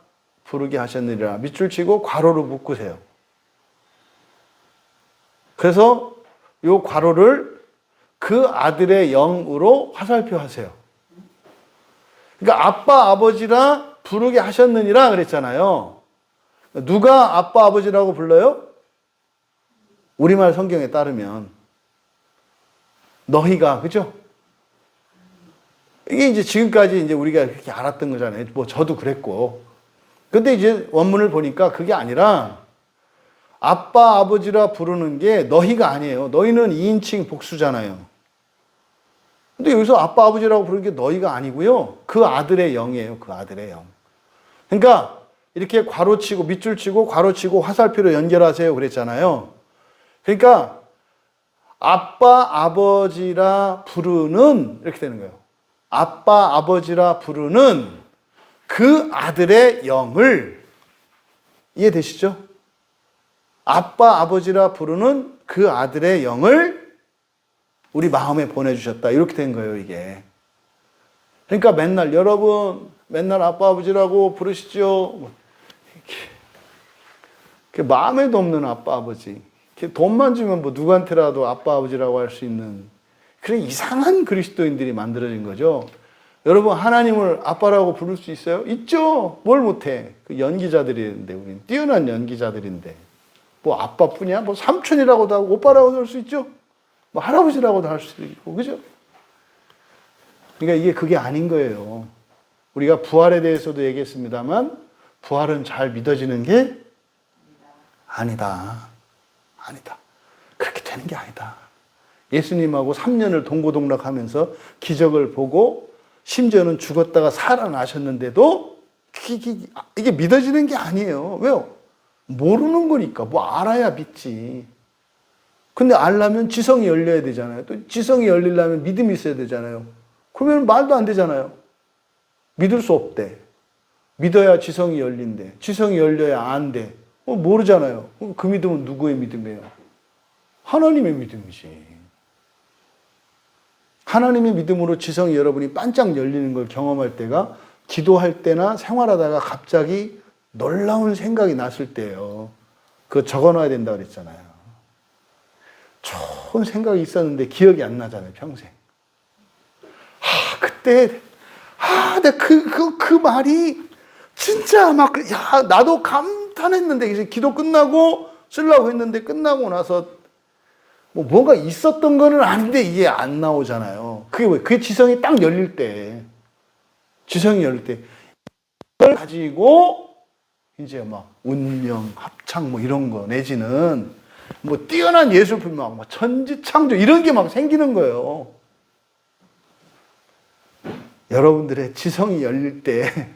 부르게 하셨느니라. 밑줄 치고 괄호로 묶으세요. 그래서 요 괄호를 그 아들의 영으로 화살표 하세요. 그러니까 아빠, 아버지라 부르게 하셨느니라 그랬잖아요. 누가 아빠, 아버지라고 불러요? 우리말 성경에 따르면 너희가, 그죠? 이게 이제 지금까지 이제 우리가 그렇게 알았던 거잖아요. 뭐 저도 그랬고. 근데 이제 원문을 보니까 그게 아니라 아빠, 아버지라 부르는 게 너희가 아니에요. 너희는 2인칭 복수잖아요. 근데 여기서 아빠, 아버지라고 부르는 게 너희가 아니고요. 그 아들의 영이에요. 그 아들의 영. 그러니까 이렇게 괄호치고 밑줄 치고 괄호치고 화살표로 연결하세요 그랬잖아요. 그러니까 아빠, 아버지라 부르는 이렇게 되는 거예요. 아빠, 아버지라 부르는 그 아들의 영을 이해되시죠? 아빠, 아버지라 부르는 그 아들의 영을 우리 마음에 보내주셨다. 이렇게 된 거예요, 이게. 그러니까 맨날 여러분 맨날 아빠, 아버지라고 부르시죠. 이렇게 마음에도 없는 아빠, 아버지. 이렇게 돈만 주면 뭐 누구한테라도 아빠, 아버지라고 할 수 있는 그런 이상한 그리스도인들이 만들어진 거죠. 여러분 하나님을 아빠라고 부를 수 있어요? 있죠. 뭘 못해. 그 연기자들인데 우리는 뛰어난 연기자들인데 뭐 아빠뿐이야? 뭐 삼촌이라고도 하고 오빠라고도 할 수 있죠. 뭐 할아버지라고도 할 수도 있고 그죠? 그러니까 이게 그게 아닌 거예요. 우리가 부활에 대해서도 얘기했습니다만 부활은 잘 믿어지는 게 아니다. 아니다. 그렇게 되는 게 아니다. 예수님하고 3년을 동고동락하면서 기적을 보고 심지어는 죽었다가 살아나셨는데도 이게 믿어지는 게 아니에요. 왜요? 모르는 거니까. 뭐 알아야 믿지. 근데 알려면 지성이 열려야 되잖아요. 또 지성이 열리려면 믿음이 있어야 되잖아요. 그러면 말도 안 되잖아요. 믿을 수 없대. 믿어야 지성이 열린대. 지성이 열려야 안돼. 모르잖아요. 그 믿음은 누구의 믿음이에요? 하나님의 믿음이지. 하나님의 믿음으로 지성이 여러분이 반짝 열리는 걸 경험할 때가 기도할 때나 생활하다가 갑자기 놀라운 생각이 났을 때예요. 그거 적어놔야 된다 그랬잖아요. 좋은 생각이 있었는데 기억이 안 나잖아요, 평생. 그때, 내가 그 말이 진짜 막, 나도 감탄했는데, 이제 기도 끝나고 쓰려고 했는데 끝나고 나서 뭐 뭔가 있었던 거는 아닌데 이게 안 나오잖아요. 그게 왜? 그게 지성이 딱 열릴 때. 지성이 열릴 때. 그걸 가지고 이제 막 운명, 합창 뭐 이런 거 내지는 뭐 뛰어난 예술품 막 천지창조 이런 게 막 생기는 거예요. 여러분들의 지성이 열릴 때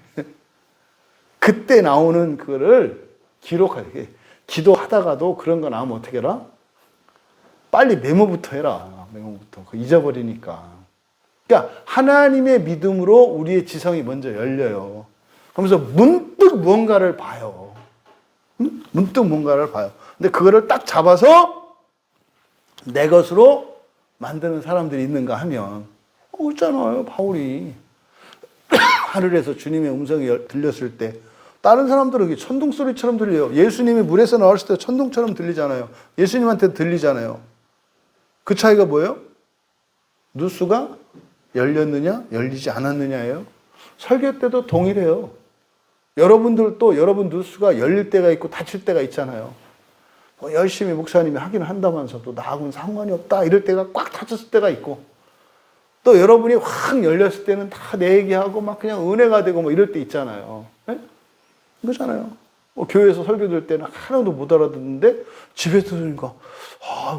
그때 나오는 그거를 기록하게. 기도하다가도 그런 거 나오면 어떻게 해라? 빨리 메모부터 해라. 메모부터. 잊어버리니까. 그러니까 하나님의 믿음으로 우리의 지성이 먼저 열려요. 그러면서 문득 무언가를 봐요. 문득 뭔가를 봐요. 근데 그거를 딱 잡아서 내 것으로 만드는 사람들이 있는가 하면 있잖아요. 바울이 하늘에서 주님의 음성이 들렸을 때 다른 사람들은 천둥 소리처럼 들려요. 예수님이 물에서 나왔을 때 천둥처럼 들리잖아요. 예수님한테 들리잖아요. 그 차이가 뭐예요? 누수가 열렸느냐 열리지 않았느냐예요. 설교 때도 동일해요. 여러분들도 여러분 누수가 열릴 때가 있고 닫힐 때가 있잖아요. 열심히 목사님이 하긴 한다면서도 나하고는 상관이 없다 이럴 때가 꽉 닫혔을 때가 있고 또 여러분이 확 열렸을 때는 다 내 얘기하고 막 그냥 은혜가 되고 뭐 이럴 때 있잖아요. 네? 그렇잖아요. 교회에서 설교 들 때는 하나도 못 알아듣는데 집에서 들으니까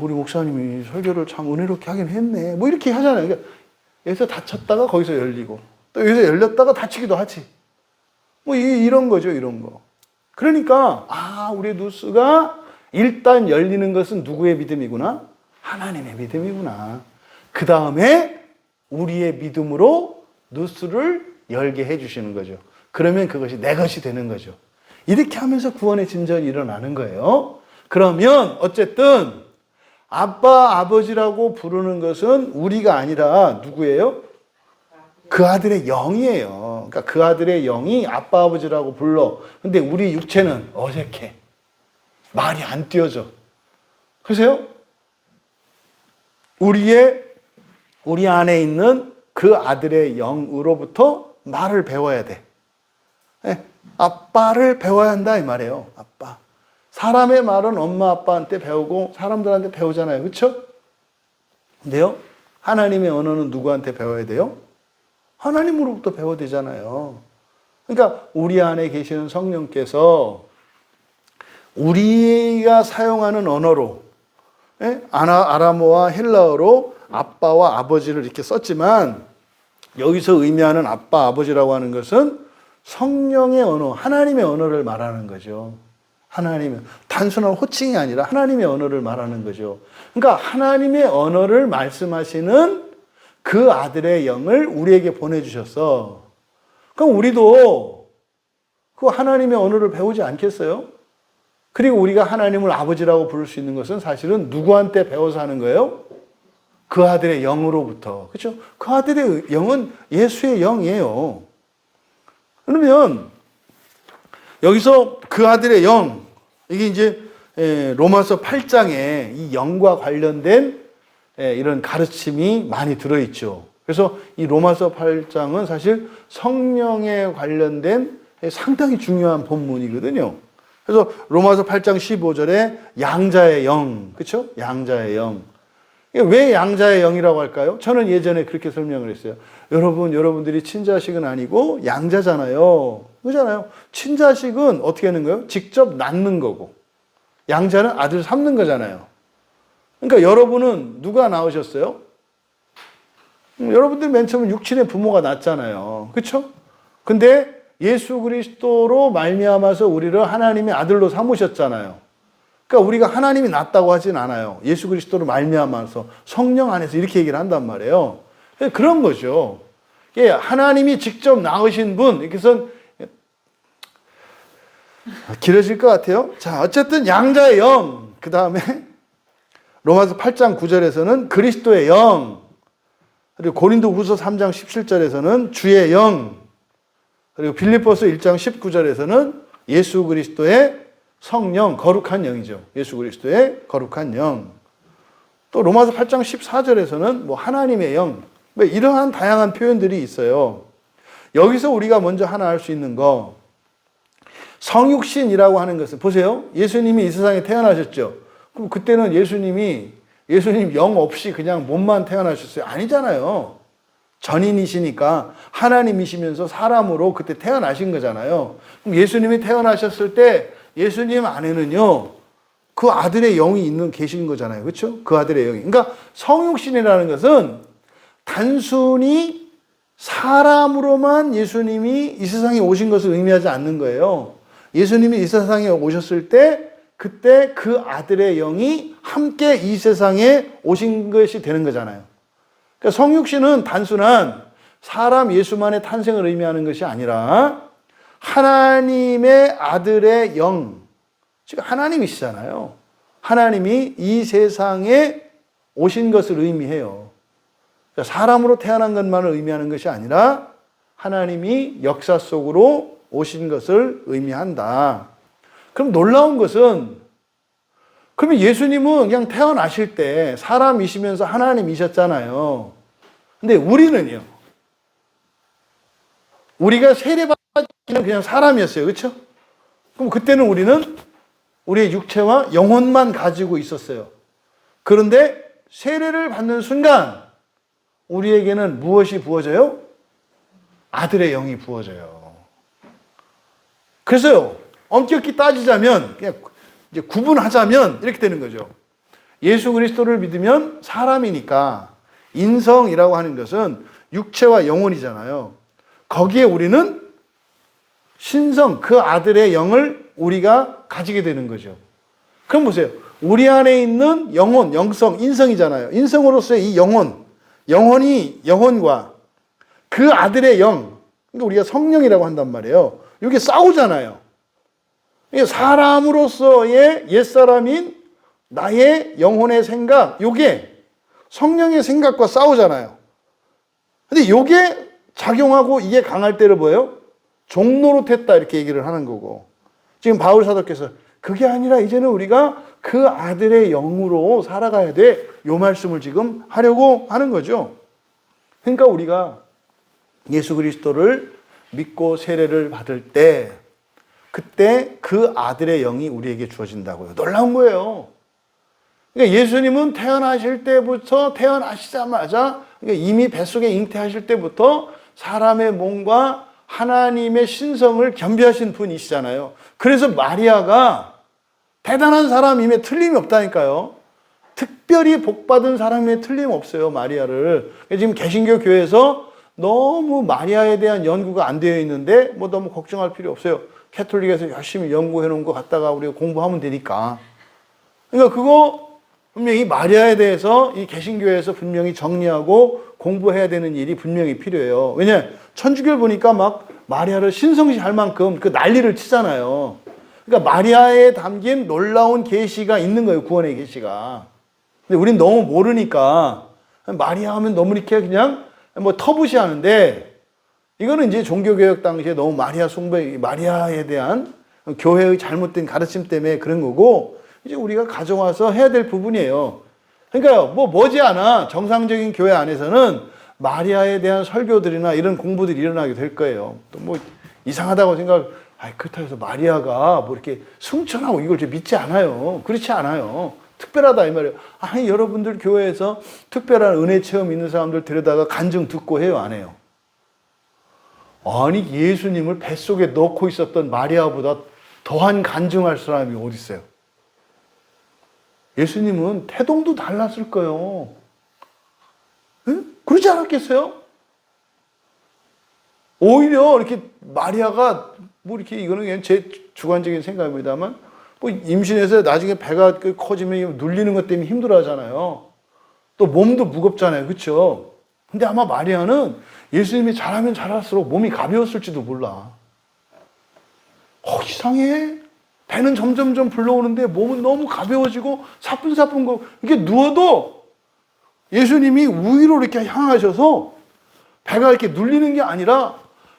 우리 목사님이 설교를 참 은혜롭게 하긴 했네. 뭐 이렇게 하잖아요. 그러니까 여기서 닫혔다가 거기서 열리고 또 여기서 열렸다가 닫히기도 하지. 뭐 이런 거죠, 이런 거. 그러니까 우리의 누수가 일단 열리는 것은 누구의 믿음이구나? 하나님의 믿음이구나. 그 다음에 우리의 믿음으로 누수를 열게 해주시는 거죠. 그러면 그것이 내 것이 되는 거죠. 이렇게 하면서 구원의 진전이 일어나는 거예요. 그러면 어쨌든 아빠, 아버지라고 부르는 것은 우리가 아니라 누구예요? 그 아들의 영이에요. 그러니까 그 아들의 영이 아빠, 아버지라고 불러. 근데 우리 육체는 어색해. 말이 안 띄어져. 그러세요? 우리의 우리 안에 있는 그 아들의 영으로부터 말을 배워야 돼. 아빠를 배워야 한다 이 말이에요. 아빠. 사람의 말은 엄마 아빠한테 배우고 사람들한테 배우잖아요. 그렇죠? 근데요. 하나님의 언어는 누구한테 배워야 돼요? 하나님으로부터 배워야 되잖아요. 그러니까 우리 안에 계시는 성령께서 우리가 사용하는 언어로 아람어와 헬라어로 아빠와 아버지를 이렇게 썼지만 여기서 의미하는 아빠, 아버지라고 하는 것은 성령의 언어, 하나님의 언어를 말하는 거죠. 하나님의 단순한 호칭이 아니라 하나님의 언어를 말하는 거죠. 그러니까 하나님의 언어를 말씀하시는 그 아들의 영을 우리에게 보내주셨어. 그럼 우리도 그 하나님의 언어를 배우지 않겠어요? 그리고 우리가 하나님을 아버지라고 부를 수 있는 것은 사실은 누구한테 배워서 하는 거예요? 그 아들의 영으로부터. 그렇죠? 그 아들의 영은 예수의 영이에요. 그러면 여기서 그 아들의 영, 이게 이제 로마서 8장에 이 영과 관련된 이런 가르침이 많이 들어있죠. 그래서 이 로마서 8장은 사실 성령에 관련된 상당히 중요한 본문이거든요. 그래서 로마서 8장 15절에 양자의 영, 그렇죠? 양자의 영. 왜 양자의 영이라고 할까요? 저는 예전에 그렇게 설명을 했어요. 여러분들이 친자식은 아니고 양자잖아요. 그렇잖아요. 친자식은 어떻게 하는 거예요? 직접 낳는 거고. 양자는 아들 삼는 거잖아요. 그러니까 여러분은 누가 낳으셨어요? 여러분들 맨 처음 육친의 부모가 낳잖아요. 그렇죠? 근데 예수 그리스도로 말미암아서 우리를 하나님의 아들로 삼으셨잖아요. 그러니까 우리가 하나님이 낳았다고 하진 않아요. 예수 그리스도로 말미암아서 성령 안에서 이렇게 얘기를 한단 말이에요. 그런 거죠. 하나님이 직접 낳으신 분, 이렇게서 길어질 것 같아요. 자, 어쨌든 양자의 영, 그 다음에 로마서 8장 9절에서는 그리스도의 영, 그리고 고린도후서 3장 17절에서는 주의 영, 그리고 빌립보서 1장 19절에서는 예수 그리스도의 성령, 거룩한 영이죠. 예수 그리스도의 거룩한 영. 또 로마서 8장 14절에서는 뭐 하나님의 영, 뭐 이러한 다양한 표현들이 있어요. 여기서 우리가 먼저 하나 알 수 있는 거, 성육신이라고 하는 것은 보세요. 예수님이 이 세상에 태어나셨죠. 그럼 그때는 예수님 영 없이 그냥 몸만 태어나셨어요? 아니잖아요. 전인이시니까 하나님이시면서 사람으로 그때 태어나신 거잖아요. 그럼 예수님이 태어나셨을 때 예수님 안에는요, 그 아들의 영이 계신 거잖아요. 그렇죠? 그 아들의 영이. 그러니까 성육신이라는 것은 단순히 사람으로만 예수님이 이 세상에 오신 것을 의미하지 않는 거예요. 예수님이 이 세상에 오셨을 때 그때 그 아들의 영이 함께 이 세상에 오신 것이 되는 거잖아요. 그러니까 성육신은 단순한 사람 예수만의 탄생을 의미하는 것이 아니라 하나님의 아들의 영, 즉 하나님이시잖아요. 하나님이 이 세상에 오신 것을 의미해요. 그러니까 사람으로 태어난 것만을 의미하는 것이 아니라 하나님이 역사 속으로 오신 것을 의미한다. 그럼 놀라운 것은, 그러면 예수님은 그냥 태어나실 때 사람이시면서 하나님이셨잖아요. 근데 우리는요, 우리가 세례받기는 그냥 사람이었어요. 그렇죠? 그럼 그때는 우리는 우리의 육체와 영혼만 가지고 있었어요. 그런데 세례를 받는 순간 우리에게는 무엇이 부어져요? 아들의 영이 부어져요. 그래서요, 엄격히 따지자면, 그냥 이제 구분하자면 이렇게 되는 거죠. 예수 그리스도를 믿으면 사람이니까 인성이라고 하는 것은 육체와 영혼이잖아요. 거기에 우리는 신성, 그 아들의 영을 우리가 가지게 되는 거죠. 그럼 보세요. 우리 안에 있는 영혼, 영성, 인성이잖아요. 인성으로서의 이 영혼과 그 아들의 영, 그러니까 우리가 성령이라고 한단 말이에요. 이게 싸우잖아요. 사람으로서의 옛사람인 나의 영혼의 생각, 요게 성령의 생각과 싸우잖아요. 근데 요게 작용하고 이게 강할 때를 뭐예요? 종노릇했다 이렇게 얘기를 하는 거고, 지금 바울 사도께서 그게 아니라 이제는 우리가 그 아들의 영으로 살아가야 돼, 요 말씀을 지금 하려고 하는 거죠. 그러니까 우리가 예수 그리스도를 믿고 세례를 받을 때 그때 그 아들의 영이 우리에게 주어진다고요. 놀라운 거예요. 그러니까 예수님은 태어나실 때부터 태어나시자마자 그러니까 이미 뱃속에 잉태하실 때부터 사람의 몸과 하나님의 신성을 겸비하신 분이시잖아요. 그래서 마리아가 대단한 사람임에 틀림이 없다니까요. 특별히 복받은 사람임에 틀림없어요, 마리아를. 지금 개신교 교회에서 너무 마리아에 대한 연구가 안 되어 있는데 뭐 너무 걱정할 필요 없어요. 캐톨릭에서 열심히 연구해 놓은 거 갖다가 우리가 공부하면 되니까. 그러니까 그거 분명히 마리아에 대해서 이 개신교에서 분명히 정리하고 공부해야 되는 일이 분명히 필요해요. 왜냐 천주교를 보니까 막 마리아를 신성시할 만큼 그 난리를 치잖아요. 그러니까 마리아에 담긴 놀라운 계시가 있는 거예요. 구원의 계시가. 근데 우린 너무 모르니까 마리아 하면 너무 이렇게 그냥 뭐 터부시하는데 이거는 이제 종교개혁 당시에 너무 마리아 숭배, 마리아에 대한 교회의 잘못된 가르침 때문에 그런 거고 이제 우리가 가져와서 해야 될 부분이에요. 그러니까 뭐 머지않아 정상적인 교회 안에서는 마리아에 대한 설교들이나 이런 공부들이 일어나게 될 거예요. 또 뭐 이상하다고 그렇다고 해서 마리아가 뭐 이렇게 승천하고 이걸 믿지 않아요. 그렇지 않아요. 특별하다 이 말이에요. 아니 여러분들 교회에서 특별한 은혜 체험 있는 사람들 데려다가 간증 듣고 해요, 안 해요? 아니 예수님을 뱃속에 넣고 있었던 마리아보다 더한 간증할 사람이 어디 있어요? 예수님은 태동도 달랐을 거예요. 응? 그러지 않았겠어요? 오히려 이렇게 마리아가 뭐 이렇게 이거는 그냥 제 주관적인 생각입니다만 뭐 임신해서 나중에 배가 커지면 눌리는 것 때문에 힘들어하잖아요. 또 몸도 무겁잖아요, 그렇죠? 근데 아마 마리아는 예수님이 잘하면 잘할수록 몸이 가벼웠을지도 몰라. 이상해. 배는 점점점 불러오는데 몸은 너무 가벼워지고 사뿐사뿐 거. 이게 누워도 예수님이 위로 이렇게 향하셔서 배가 이렇게 눌리는 게 아니라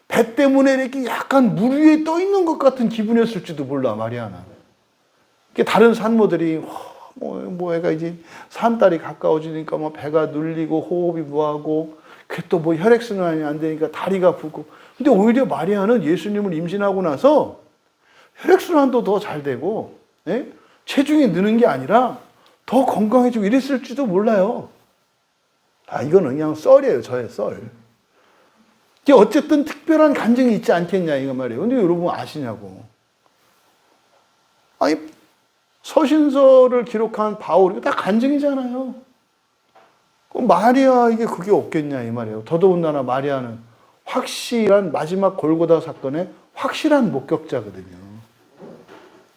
배 때문에 이렇게 약간 물 위에 떠 있는 것 같은 기분이었을지도 몰라, 마리아는. 다른 산모들이 뭐 애가 이제 산달이 가까워지니까 뭐 배가 눌리고 호흡이 뭐하고 그 또 뭐 혈액순환이 안 되니까 다리가 붓고. 근데 오히려 마리아는 예수님을 임신하고 나서 혈액순환도 더 잘 되고, 예? 체중이 느는 게 아니라 더 건강해지고 이랬을지도 몰라요. 이거는 그냥 썰이에요, 저의 썰. 이게 어쨌든 특별한 간증이 있지 않겠냐, 이거 말이에요. 근데 여러분 아시냐고. 아니, 서신서를 기록한 바울, 이거 다 간증이잖아요. 마리아에게 그게 없겠냐, 이 말이에요. 더더군다나 마리아는 확실한 마지막 골고다 사건의 확실한 목격자거든요.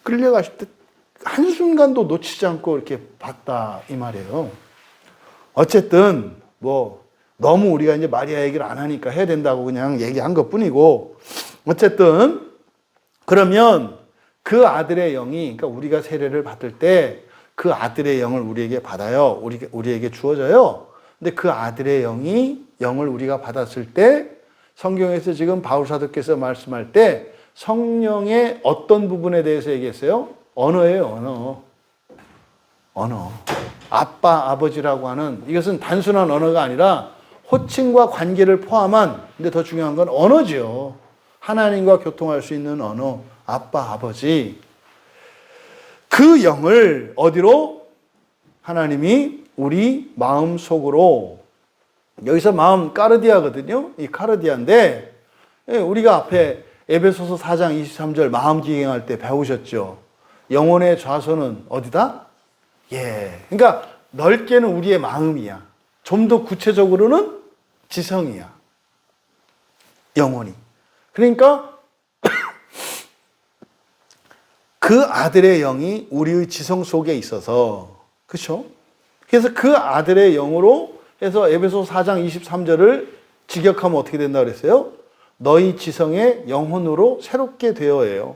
끌려가실 때 한순간도 놓치지 않고 이렇게 봤다, 이 말이에요. 어쨌든, 뭐, 너무 우리가 이제 마리아 얘기를 안 하니까 해야 된다고 그냥 얘기한 것 뿐이고, 어쨌든, 그러면 그 아들의 영이, 그러니까 우리가 세례를 받을 때 그 아들의 영을 우리에게 받아요. 우리에게 주어져요. 근데 그 아들의 영을 우리가 받았을 때 성경에서 지금 바울 사도께서 말씀할 때 성령의 어떤 부분에 대해서 얘기했어요? 언어예요, 언어. 아빠, 아버지라고 하는 이것은 단순한 언어가 아니라 호칭과 관계를 포함한, 근데 더 중요한 건 언어죠. 하나님과 교통할 수 있는 언어, 아빠, 아버지. 그 영을 어디로? 하나님이 우리 마음 속으로, 여기서 마음 까르디아거든요. 이 까르디아인데 우리가 앞에 에베소서 4장 23절 마음 기행할 때 배우셨죠. 영혼의 좌소는 어디다? 그러니까 넓게는 우리의 마음이야. 좀 더 구체적으로는 지성이야. 영혼이. 그러니까 그 아들의 영이 우리의 지성 속에 있어서, 그렇죠? 그래서 그 아들의 영으로 해서 에베소 4장 23절을 직역하면 어떻게 된다 그랬어요? 너희 지성의 영혼으로 새롭게 되어예요.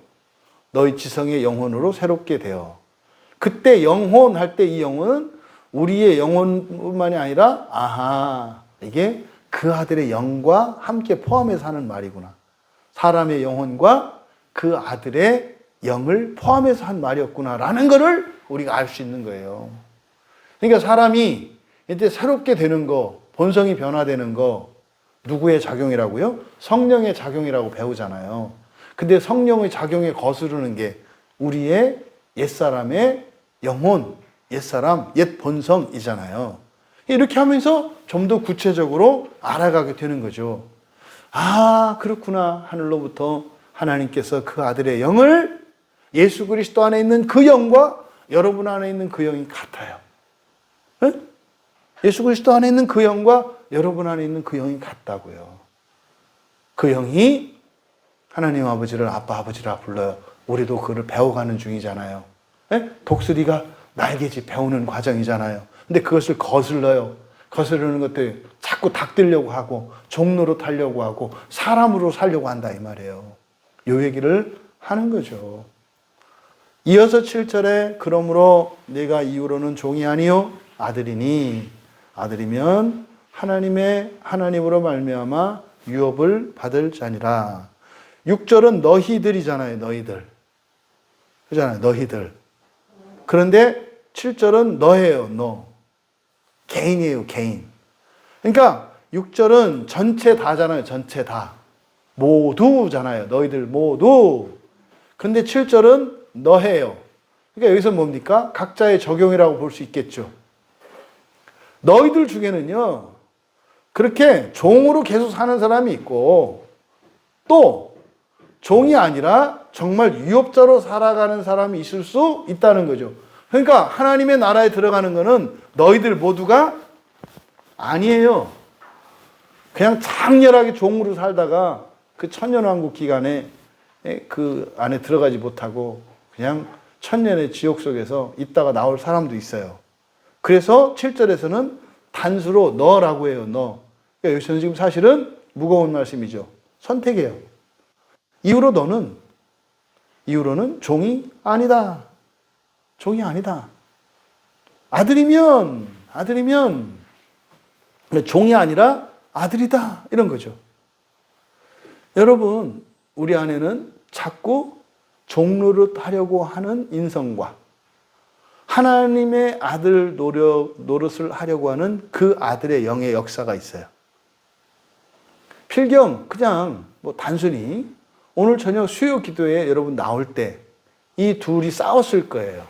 너희 지성의 영혼으로 새롭게 되어. 그때 영혼 할 때 이 영혼은 우리의 영혼뿐만이 아니라 이게 그 아들의 영과 함께 포함해서 하는 말이구나. 사람의 영혼과 그 아들의 영을 포함해서 한 말이었구나라는 것을 우리가 알 수 있는 거예요. 그러니까 사람이 이제 새롭게 되는 거, 본성이 변화되는 거 누구의 작용이라고요? 성령의 작용이라고 배우잖아요. 근데 성령의 작용에 거스르는 게 우리의 옛사람의 영혼, 옛사람, 옛 본성이잖아요. 이렇게 하면서 좀 더 구체적으로 알아가게 되는 거죠. 아, 그렇구나. 하늘로부터 하나님께서 그 아들의 영을 예수 그리스도 안에 있는 그 영과 여러분 안에 있는 그 영이 같아요. 네? 예수 그리스도 안에 있는 그 영과 여러분 안에 있는 그 영이 같다고요. 그 영이 하나님 아버지를 아빠 아버지라 불러요. 우리도 그를 배워가는 중이잖아요. 네? 독수리가 날개짓 배우는 과정이잖아요. 근데 그것을 거슬러요. 거스르는 것들 자꾸 닥들려고 하고 종로로 타려고 하고 사람으로 살려고 한다 이 말이에요. 요 얘기를 하는 거죠. 이어서 7절에 그러므로 내가 이후로는 종이 아니요 아들이니 아들이면 하나님으로 말미암아 유업을 받을 자니라. 6절은 너희들이잖아요. 너희들. 그잖아요. 너희들. 그런데 7절은 너예요. 너. 개인이에요. 개인. 그러니까 6절은 전체 다잖아요. 전체 다. 모두잖아요. 너희들 모두. 근데 7절은 너예요. 그러니까 여기서 뭡니까? 각자의 적용이라고 볼 수 있겠죠. 너희들 중에는요. 그렇게 종으로 계속 사는 사람이 있고 또 종이 아니라 정말 유업자로 살아가는 사람이 있을 수 있다는 거죠. 그러니까 하나님의 나라에 들어가는 거는 너희들 모두가 아니에요. 그냥 장렬하게 종으로 살다가 그 천년왕국 기간에 그 안에 들어가지 못하고 그냥 천년의 지옥 속에서 있다가 나올 사람도 있어요. 그래서 7절에서는 단수로 너라고 해요. 너. 그러니까 여기서는 지금 사실은 무거운 말씀이죠. 선택이에요. 이후로는 종이 아니다. 종이 아니다. 아들이면 종이 아니라 아들이다. 이런 거죠. 여러분, 우리 안에는 자꾸 종노릇 하려고 하는 인성과 하나님의 아들 노릇을 하려고 하는 그 아들의 영의 역사가 있어요. 필경 그냥 뭐 단순히 오늘 저녁 수요 기도에 여러분 나올 때 이 둘이 싸웠을 거예요.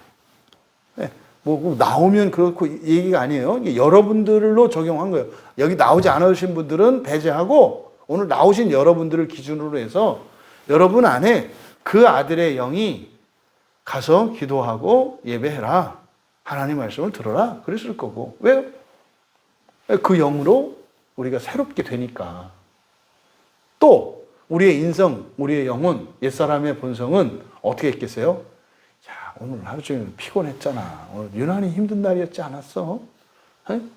네, 뭐 나오면 그렇고 얘기가 아니에요. 이게 여러분들로 적용한 거예요. 여기 나오지 않으신 분들은 배제하고 오늘 나오신 여러분들을 기준으로 해서 여러분 안에 그 아들의 영이 가서 기도하고 예배해라. 하나님 말씀을 들어라. 그랬을 거고. 왜요? 그 영으로 우리가 새롭게 되니까. 또 우리의 인성, 우리의 영혼, 옛사람의 본성은 어떻게 했겠어요? 야, 오늘 하루 종일 피곤했잖아. 오늘 유난히 힘든 날이었지 않았어?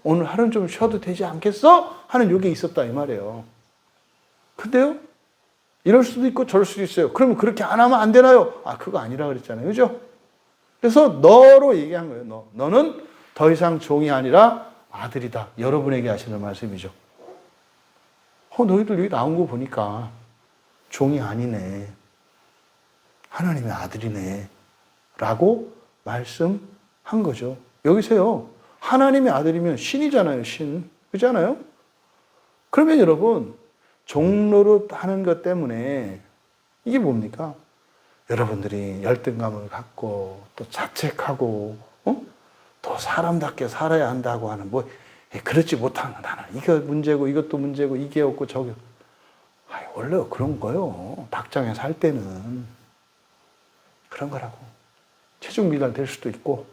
오늘 하루는 좀 쉬어도 되지 않겠어? 하는 욕이 있었다 이 말이에요. 근데요? 이럴 수도 있고 저럴 수도 있어요. 그러면 그렇게 안 하면 안 되나요? 아, 그거 아니라 그랬잖아요. 그죠? 그래서 너로 얘기한 거예요. 너는 더 이상 종이 아니라 아들이다. 여러분에게 하시는 말씀이죠. 너희들 여기 나온 거 보니까 종이 아니네. 하나님의 아들이네. 라고 말씀한 거죠. 여기서요. 하나님의 아들이면 신이잖아요. 신. 그렇잖아요? 그러면 여러분 종노릇 하는 것 때문에 이게 뭡니까? 여러분들이 열등감을 갖고 또 자책하고 또 사람답게 살아야 한다고 하는 그렇지 못한 나는 이거 문제고 이것도 문제고 이게 없고 저게 원래 그런 거요. 닭장에 살 때는 그런 거라고. 체중 미달 수도 있고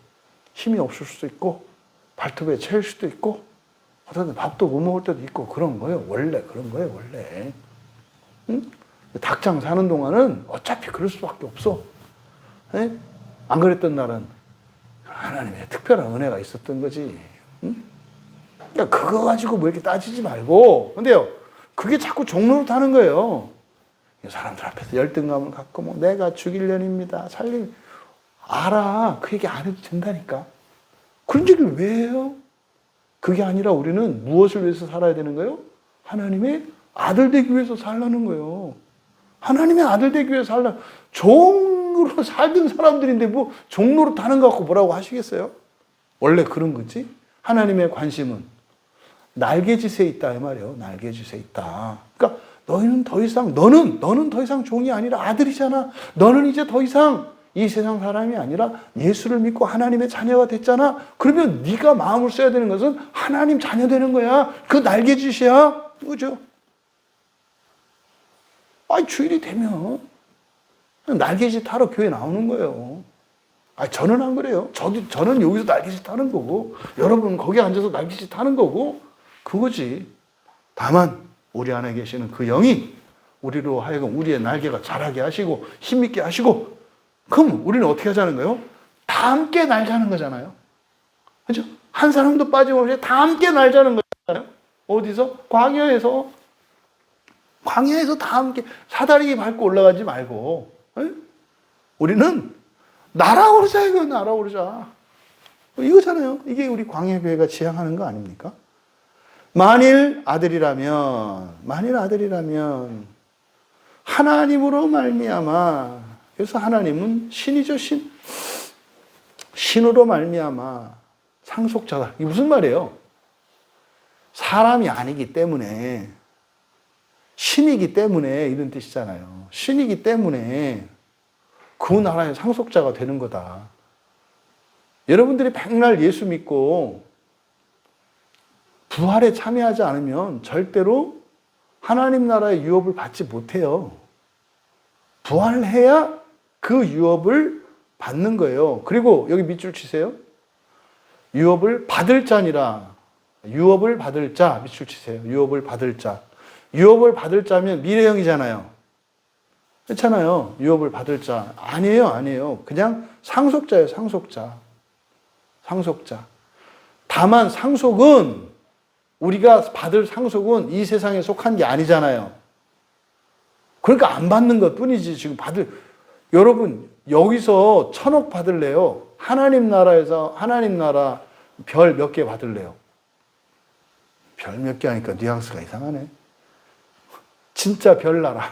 힘이 없을 수도 있고 발톱에 채일 수도 있고 어떤 밥도 못 먹을 때도 있고 그런 거예요. 원래 그런 거예요. 원래. 응? 닭장 사는 동안은 어차피 그럴 수밖에 없어. 에? 안 그랬던 날은 하나님의 특별한 은혜가 있었던 거지. 응? 그러니까 그거 가지고 뭐 이렇게 따지지 말고. 근데요, 그게 자꾸 종로로 타는 거예요. 사람들 앞에서 열등감을 갖고 내가 죽일 년입니다. 알아. 그 얘기 안 해도 된다니까. 그런 얘기를 왜 해요? 그게 아니라 우리는 무엇을 위해서 살아야 되는 거예요? 하나님의 아들 되기 위해서 살라는 거예요. 하나님의 아들 되기 위해서 종으로 살던 사람들인데 종로로 타는 것 같고 뭐라고 하시겠어요? 원래 그런 거지. 하나님의 관심은 날개짓에 있다 이 말이에요. 날개짓에 있다. 그러니까 너는 더 이상 종이 아니라 아들이잖아. 너는 이제 더 이상 이 세상 사람이 아니라 예수를 믿고 하나님의 자녀가 됐잖아. 그러면 네가 마음을 써야 되는 것은 하나님 자녀 되는 거야. 그 날개짓이야. 그죠? 주일이 되면 날개짓 하러 교회 나오는 거예요. 저는 안 그래요. 저는 여기서 날개짓 하는 거고, 여러분은 거기 앉아서 날개짓 하는 거고, 그거지. 다만, 우리 안에 계시는 그 영이 우리로 하여금 우리의 날개가 자라게 하시고, 힘있게 하시고, 그럼 우리는 어떻게 하자는 거예요? 다 함께 날자는 거잖아요. 그죠? 한 사람도 빠짐없이 다 함께 날자는 거잖아요. 어디서? 광야에서 다 함께 사다리 밟고 올라가지 말고, 우리는 날아오르자, 이거 날아오르자. 이거잖아요. 이게 우리 광야교회가 지향하는 거 아닙니까? 만일 아들이라면 하나님으로 말미암아, 그래서 하나님은 신이죠, 신. 신으로 말미암아 상속자다. 이게 무슨 말이에요? 사람이 아니기 때문에, 신이기 때문에 이런 뜻이잖아요. 신이기 때문에 그 나라의 상속자가 되는 거다. 여러분들이 백날 예수 믿고 부활에 참여하지 않으면 절대로 하나님 나라의 유업을 받지 못해요. 부활해야 그 유업을 받는 거예요. 그리고 여기 밑줄 치세요. 유업을 받을 자니라. 유업을 받을 자, 밑줄 치세요. 유업을 받을 자. 유업을 받을 자면 미래형이잖아요. 그렇잖아요. 유업을 받을 자. 아니에요. 그냥 상속자예요, 상속자. 다만 상속은, 우리가 받을 상속은 이 세상에 속한 게 아니잖아요. 그러니까 안 받는 것 뿐이지. 지금 여러분, 여기서 1,000억 받을래요? 하나님 나라에서, 하나님 나라 별 몇 개 받을래요? 별 몇 개 하니까 뉘앙스가 이상하네. 진짜 별 나라.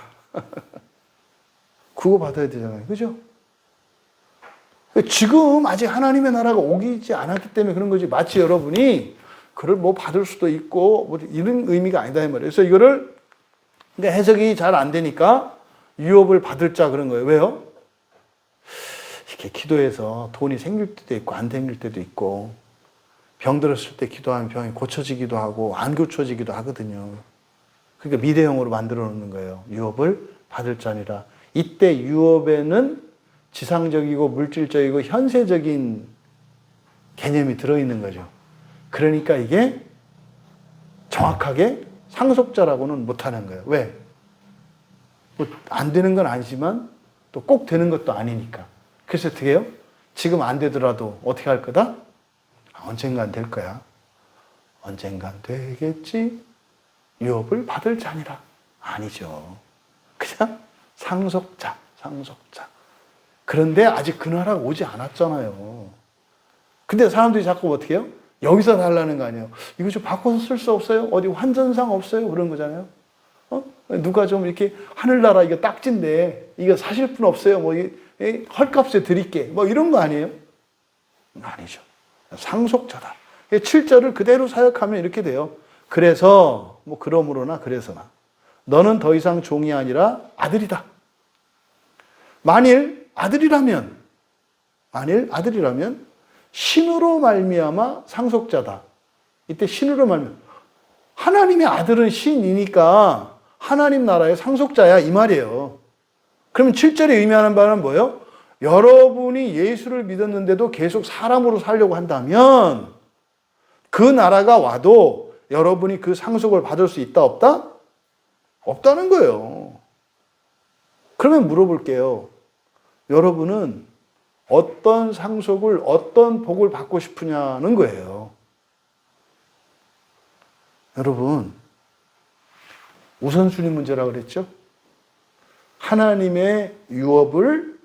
그거 받아야 되잖아요. 그죠? 지금 아직 하나님의 나라가 오지 않았기 때문에 그런 거지. 마치 여러분이 그걸 받을 수도 있고, 이런 의미가 아니다, 이 말이에요. 그래서 이거를, 그러니까 해석이 잘 안 되니까 유업을 받을 자 그런 거예요. 왜요? 이렇게 기도해서 돈이 생길 때도 있고, 안 생길 때도 있고, 병 들었을 때 기도하면 병이 고쳐지기도 하고, 안 고쳐지기도 하거든요. 그러니까 미래형으로 만들어 놓는 거예요. 유업을 받을 자니라. 이때 유업에는 지상적이고 물질적이고 현세적인 개념이 들어있는 거죠. 그러니까 이게 정확하게 상속자라고는 못하는 거예요. 왜? 안 되는 건 아니지만 또 꼭 되는 것도 아니니까. 그래서 어떻게 해요? 지금 안 되더라도 어떻게 할 거다? 언젠간 될 거야. 언젠간 되겠지? 유업을 받을 자니라. 아니죠. 그냥 상속자. 그런데 아직 그 나라가 오지 않았잖아요. 근데 사람들이 자꾸 어떻게 해요? 여기서 달라는 거 아니에요. 이거 좀 바꿔서 쓸 수 없어요? 어디 환전상 없어요? 그런 거잖아요. 누가 좀 이렇게 하늘나라 이거 딱지인데 이거 사실 분 없어요? 헐값에 드릴게. 이런 거 아니에요? 아니죠. 상속자다. 7절을 그대로 사역하면 이렇게 돼요. 그래서 그러므로나 그래서나 너는 더 이상 종이 아니라 아들이다. 만일 아들이라면 신으로 말미암아 상속자다. 이때 신으로 말미암아, 하나님의 아들은 신이니까 하나님 나라의 상속자야 이 말이에요. 그러면 7절에 의미하는 바는 뭐예요? 여러분이 예수를 믿었는데도 계속 사람으로 살려고 한다면 그 나라가 와도 여러분이 그 상속을 받을 수 있다 없다? 없다는 거예요. 그러면 물어볼게요. 여러분은 어떤 상속을, 어떤 복을 받고 싶으냐는 거예요. 여러분, 우선순위 문제라고 그랬죠? 하나님의 유업을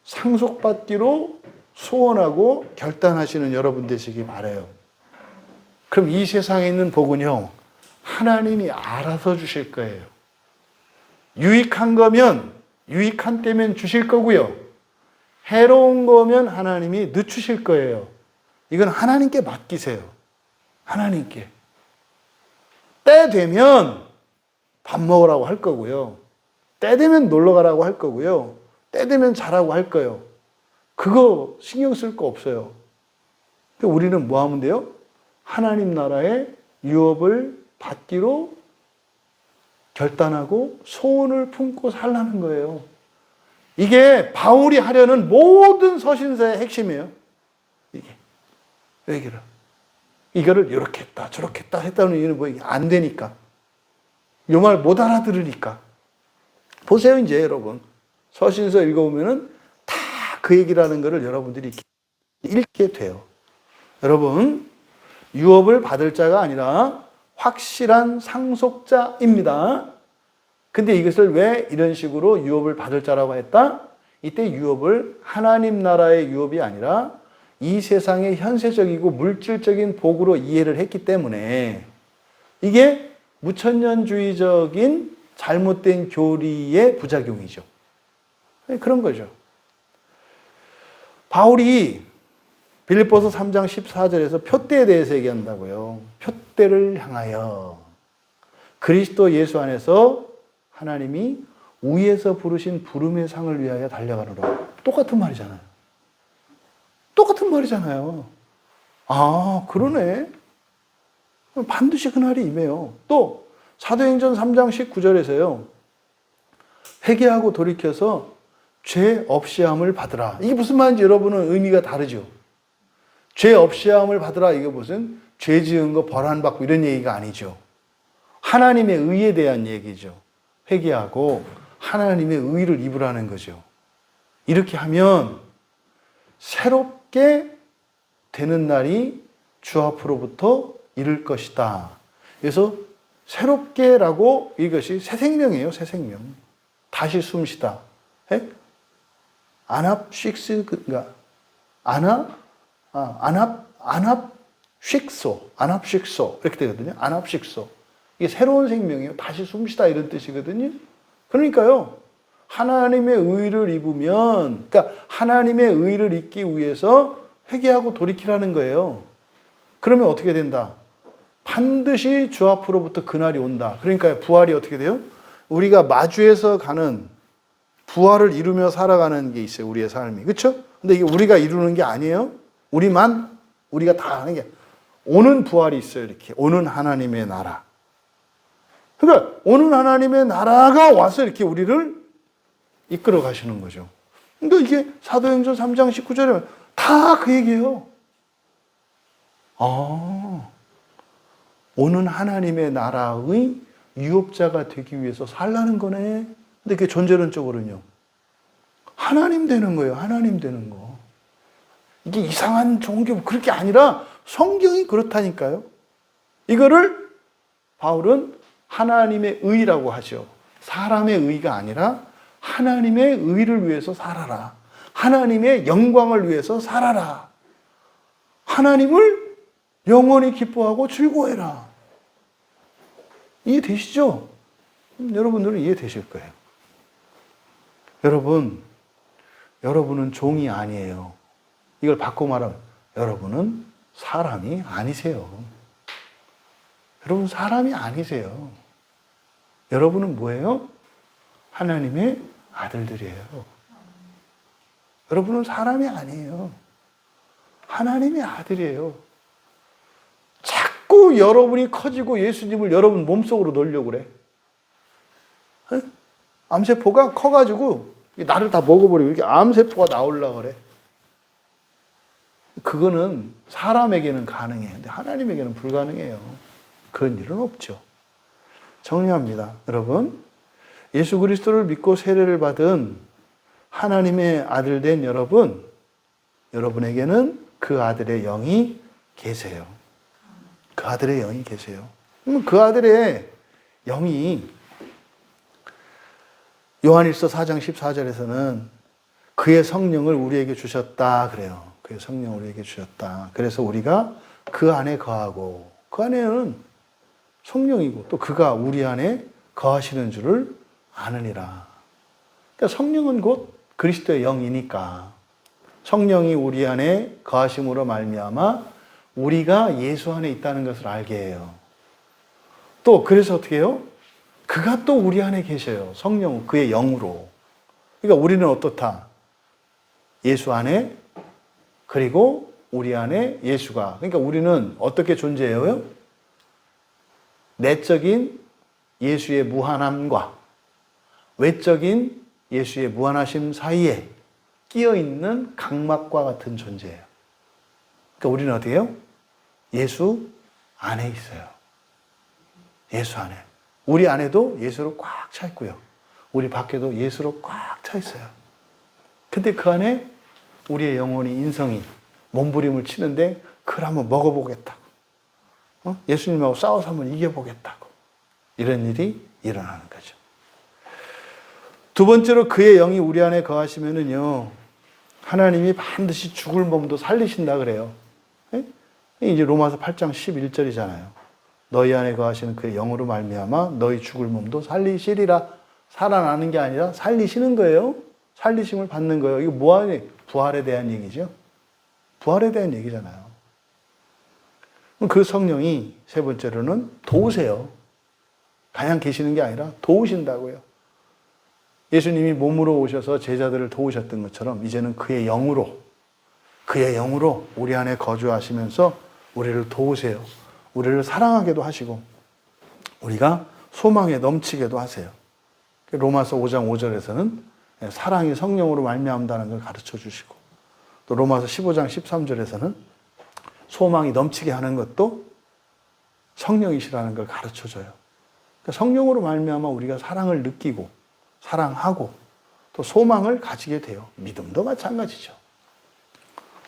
상속받기로 소원하고 결단하시는 여러분 되시기 바라요. 그럼 이 세상에 있는 복은요, 하나님이 알아서 주실 거예요. 유익한 거면, 유익한 때면 주실 거고요. 해로운 거면 하나님이 늦추실 거예요. 이건 하나님께 맡기세요. 하나님께. 때 되면 밥 먹으라고 할 거고요. 때 되면 놀러 가라고 할 거고요. 때 되면 자라고 할 거예요. 그거 신경 쓸 거 없어요. 우리는 뭐 하면 돼요? 하나님 나라의 유업을 받기로 결단하고 소원을 품고 살라는 거예요. 이게 바울이 하려는 모든 서신서의 핵심이에요. 이게. 얘기를. 이거를 이렇게 했다, 저렇게 했다 했다는 이유는 뭐 안 되니까. 이 말 못 알아들으니까. 보세요, 이제 여러분. 서신서 읽어보면은 다 그 얘기라는 거를 여러분들이 읽게 돼요. 여러분, 유업을 받을 자가 아니라 확실한 상속자입니다. 근데 이것을 왜 이런 식으로 유업을 받을 자라고 했다? 이때 유업을 하나님 나라의 유업이 아니라 이 세상의 현세적이고 물질적인 복으로 이해를 했기 때문에 이게 무천년주의적인 잘못된 교리의 부작용이죠. 그런 거죠. 바울이 빌립보서 3장 14절에서 표대에 대해서 얘기한다고요. 표대를 향하여 그리스도 예수 안에서 하나님이 위에서 부르신 부름의 상을 위하여 달려가노라. 똑같은 말이잖아요. 똑같은 말이잖아요. 아, 그러네. 반드시 그날이 임해요. 또 사도행전 3장 19절에서요. 회개하고 돌이켜서 죄 없이함을 받으라. 이게 무슨 말인지 여러분은 의미가 다르죠. 죄 없이함을 받으라. 이게 무슨 죄 지은 거 벌 안 받고 이런 얘기가 아니죠. 하나님의 의에 대한 얘기죠. 회개하고 하나님의 의를 입으라는 거죠. 이렇게 하면 새롭게 되는 날이 주 앞으로부터 이를 것이다. 그래서 새롭게라고 이것이 새 생명이에요. 새 생명. 다시 숨쉬다. 아납식스, 그러니까 아납식소 이렇게 되거든요. 아납식소. 이게 새로운 생명이에요. 다시 숨쉬다 이런 뜻이거든요. 그러니까요. 하나님의 의를 입으면, 그러니까 하나님의 의를 입기 위해서 회개하고 돌이키라는 거예요. 그러면 어떻게 된다? 반드시 주 앞으로부터 그날이 온다. 그러니까 부활이 어떻게 돼요? 우리가 마주에서 가는 부활을 이루며 살아가는 게 있어요. 우리의 삶이. 그렇죠? 근데 이게 우리가 이루는 게 아니에요. 우리가 다 하는 게 오는 부활이 있어요. 이렇게 오는 하나님의 나라. 그러니까 오는 하나님의 나라가 와서 이렇게 우리를 이끌어 가시는 거죠. 그러니까 이게 사도행전 3장 19절에 다 그 얘기예요. 아, 오는 하나님의 나라의 유업자가 되기 위해서 살라는 거네. 근데 그게 존재론적으로는요. 하나님 되는 거예요. 하나님 되는 거. 이게 이상한 종교 그렇게 아니라 성경이 그렇다니까요. 이거를 바울은 하나님의 의라고 하죠. 사람의 의가 아니라 하나님의 의를 위해서 살아라. 하나님의 영광을 위해서 살아라. 하나님을 영원히 기뻐하고 즐거워해라. 이해되시죠? 여러분들은 이해되실 거예요. 여러분은 종이 아니에요. 이걸 바꿔 말하면 여러분은 사람이 아니세요. 여러분 사람이 아니세요. 여러분은 뭐예요? 하나님의 아들들이에요. 여러분은 사람이 아니에요. 하나님의 아들이에요. 자꾸 여러분이 커지고 예수님을 여러분 몸속으로 넣으려고 그래. 암세포가 커가지고 나를 다 먹어버리고 이렇게 암세포가 나오려고 그래. 그거는 사람에게는 가능해요. 근데 하나님에게는 불가능해요. 그런 일은 없죠. 정리합니다. 여러분, 예수 그리스도를 믿고 세례를 받은 하나님의 아들 된 여러분에게는 그 아들의 영이 계세요. 그 아들의 영이 계세요. 그 아들의 영이 요한일서 4장 14절에서는 그의 성령을 우리에게 주셨다 그래요. 그의 성령을 우리에게 주셨다. 그래서 우리가 그 안에 거하고 그 안에는 성령이고 또 그가 우리 안에 거하시는 줄을 아느니라. 그러니까 성령은 곧 그리스도의 영이니까 성령이 우리 안에 거하심으로 말미암아 우리가 예수 안에 있다는 것을 알게 해요. 또 그래서 어떻게 해요? 그가 또 우리 안에 계셔요. 성령, 그의 영으로. 그러니까 우리는 어떻다? 예수 안에, 그리고 우리 안에 예수가. 그러니까 우리는 어떻게 존재해요? 내적인 예수의 무한함과 외적인 예수의 무한하심 사이에 끼어있는 각막과 같은 존재예요. 그러니까 우리는 어디에요? 예수 안에 있어요. 예수 안에. 우리 안에도 예수로 꽉 차 있고요. 우리 밖에도 예수로 꽉 차 있어요. 근데 그 안에 우리의 영혼이, 인성이 몸부림을 치는데 그걸 한번 먹어보겠다고. 예수님하고 싸워서 한번 이겨보겠다고. 이런 일이 일어나는 거죠. 두 번째로 그의 영이 우리 안에 거하시면은요, 하나님이 반드시 죽을 몸도 살리신다 그래요. 이제 로마서 8장 11절이잖아요. 너희 안에 거하시는 그의 영으로 말미암아 너희 죽을 몸도 살리시리라. 살아나는 게 아니라 살리시는 거예요. 살리심을 받는 거예요. 이거 뭐하니? 부활에 대한 얘기죠. 부활에 대한 얘기잖아요. 그 성령이 세 번째로는 도우세요. 그냥 계시는 게 아니라 도우신다고요. 예수님이 몸으로 오셔서 제자들을 도우셨던 것처럼 이제는 그의 영으로 우리 안에 거주하시면서 우리를 도우세요. 우리를 사랑하게도 하시고 우리가 소망에 넘치게도 하세요. 로마서 5장 5절에서는 사랑이 성령으로 말미암다는 걸 가르쳐 주시고, 또 로마서 15장 13절에서는 소망이 넘치게 하는 것도 성령이시라는 걸 가르쳐 줘요. 그러니까 성령으로 말미암아 우리가 사랑을 느끼고 사랑하고 또 소망을 가지게 돼요. 믿음도 마찬가지죠.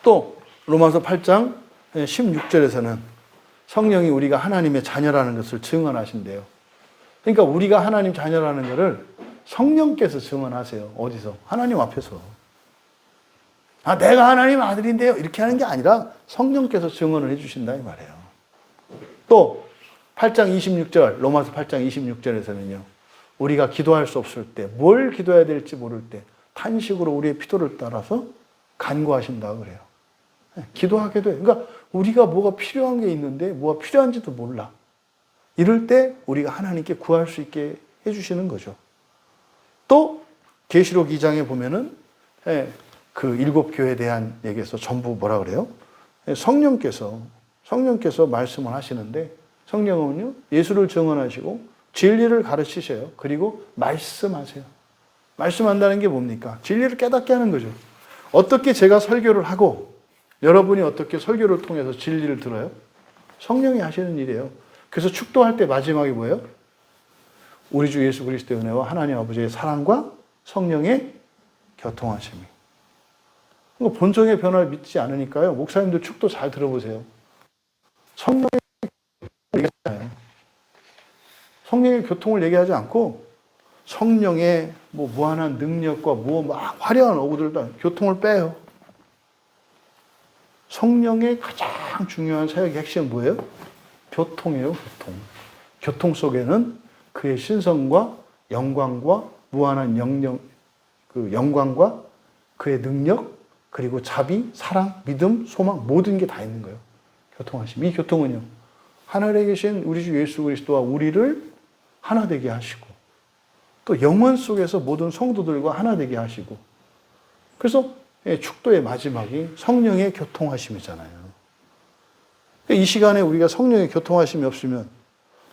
또 로마서 8장 16절에서는 성령이 우리가 하나님의 자녀라는 것을 증언하신대요. 그러니까 우리가 하나님 자녀라는 것을 성령께서 증언하세요. 어디서? 하나님 앞에서. 아, 내가 하나님 아들인데요. 이렇게 하는 게 아니라 성령께서 증언을 해주신다 이 말이에요. 또 8장 26절, 로마서 8장 26절에서는요. 우리가 기도할 수 없을 때, 뭘 기도해야 될지 모를 때 탄식으로 우리의 피도를 따라서 간구하신다고 그래요. 기도하게도 해요. 그러니까 우리가 뭐가 필요한 게 있는데 뭐가 필요한지도 몰라. 이럴 때 우리가 하나님께 구할 수 있게 해주시는 거죠. 또 계시록 2장에 보면은 그 7교회에 대한 얘기에서 전부 뭐라 그래요? 성령께서 말씀을 하시는데 성령은요 예수를 증언하시고 진리를 가르치셔요. 그리고 말씀하세요. 말씀한다는 게 뭡니까? 진리를 깨닫게 하는 거죠. 어떻게 제가 설교를 하고 여러분이 어떻게 설교를 통해서 진리를 들어요? 성령이 하시는 일이에요. 그래서 축도할 때 마지막에 뭐예요? 우리 주 예수 그리스도의 은혜와 하나님 아버지의 사랑과 성령의 교통하심이. 본성의 변화를 믿지 않으니까요. 목사님들 축도 잘 들어보세요. 성령의 얘기하잖아요. 성령의 교통을 얘기하지 않고 성령의 뭐 무한한 능력과 막 화려한 어구들도 교통을 빼요. 성령의 가장 중요한 사역의 핵심은 뭐예요? 교통이에요, 교통. 교통 속에는 그의 신성과 영광과 무한한 영광과 그의 능력, 그리고 자비, 사랑, 믿음, 소망 모든 게 다 있는 거예요. 교통하심. 이 교통은요. 하늘에 계신 우리 주 예수 그리스도와 우리를 하나 되게 하시고 또 영원 속에서 모든 성도들과 하나 되게 하시고 그래서 축도의 마지막이 성령의 교통하심이잖아요. 이 시간에 우리가 성령의 교통하심이 없으면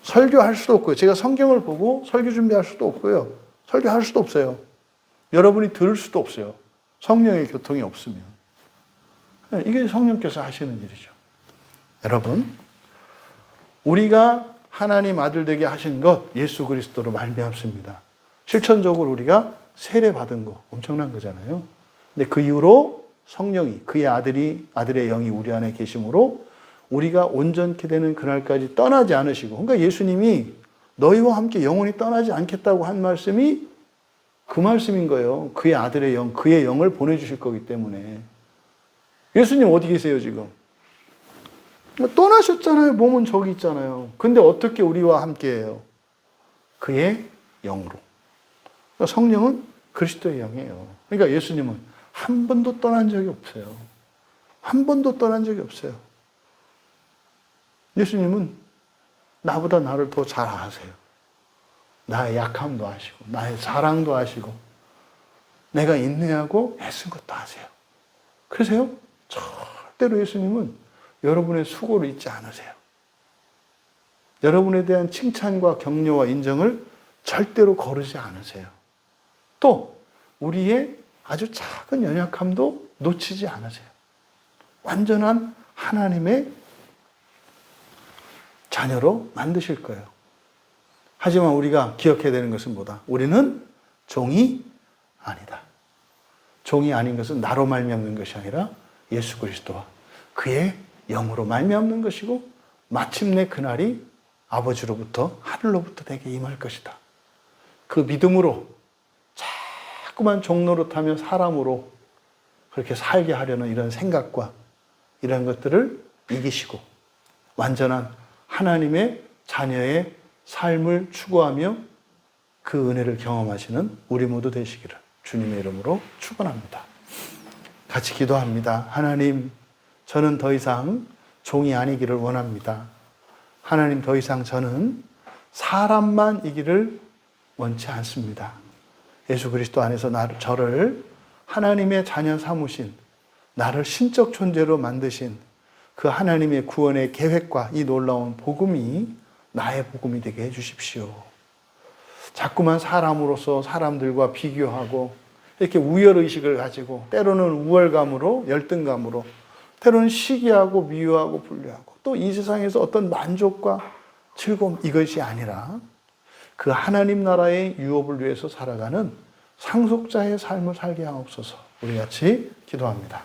설교할 수도 없고요. 제가 성경을 보고 설교 준비할 수도 없고요. 설교할 수도 없어요. 여러분이 들을 수도 없어요. 성령의 교통이 없으면. 이게 성령께서 하시는 일이죠. 여러분, 우리가 하나님 아들 되게 하신 것 예수 그리스도로 말미암습니다. 실천적으로 우리가 세례 받은 거 엄청난 거잖아요. 근데 그 이후로 성령이 그의 아들의 영이 우리 안에 계심으로 우리가 온전케 되는 그날까지 떠나지 않으시고, 그러니까 예수님이 너희와 함께 영원히 떠나지 않겠다고 한 말씀이 그 말씀인 거예요. 그의 아들의 영, 그의 영을 보내주실 거기 때문에. 예수님 어디 계세요 지금? 떠나셨잖아요. 몸은 저기 있잖아요. 근데 어떻게 우리와 함께 해요? 그의 영으로. 그러니까 성령은 그리스도의 영이에요. 그러니까 예수님은 한 번도 떠난 적이 없어요. 한 번도 떠난 적이 없어요. 예수님은 나보다 나를 더 잘 아세요. 나의 약함도 아시고 나의 자랑도 아시고 내가 인내하고 애쓴 것도 아세요. 그러세요? 절대로 예수님은 여러분의 수고를 잊지 않으세요. 여러분에 대한 칭찬과 격려와 인정을 절대로 거르지 않으세요. 또 우리의 아주 작은 연약함도 놓치지 않으세요. 완전한 하나님의 자녀로 만드실 거예요. 하지만 우리가 기억해야 되는 것은 뭐다? 우리는 종이 아니다. 종이 아닌 것은 나로 말미암는 것이 아니라 예수 그리스도와 그의 영으로 말미암는 것이고 마침내 그날이 아버지로부터 하늘로부터 내게 임할 것이다. 그 믿음으로 자꾸만 종 노릇하며 사람으로 그렇게 살게 하려는 이런 생각과 이런 것들을 이기시고 완전한 하나님의 자녀의 삶을 추구하며 그 은혜를 경험하시는 우리 모두 되시기를 주님의 이름으로 축원합니다. 같이 기도합니다. 하나님, 저는 더 이상 종이 아니기를 원합니다. 하나님, 더 이상 저는 사람만 이기를 원치 않습니다. 예수 그리스도 안에서 저를 하나님의 자녀 삼으신, 나를 신적 존재로 만드신 그 하나님의 구원의 계획과 이 놀라운 복음이 나의 복음이 되게 해주십시오. 자꾸만 사람으로서 사람들과 비교하고 이렇게 우열의식을 가지고 때로는 우월감으로 열등감으로 때로는 시기하고 미워하고 분류하고 또 이 세상에서 어떤 만족과 즐거움 이것이 아니라 그 하나님 나라의 유업을 위해서 살아가는 상속자의 삶을 살게 하옵소서. 우리 같이 기도합니다.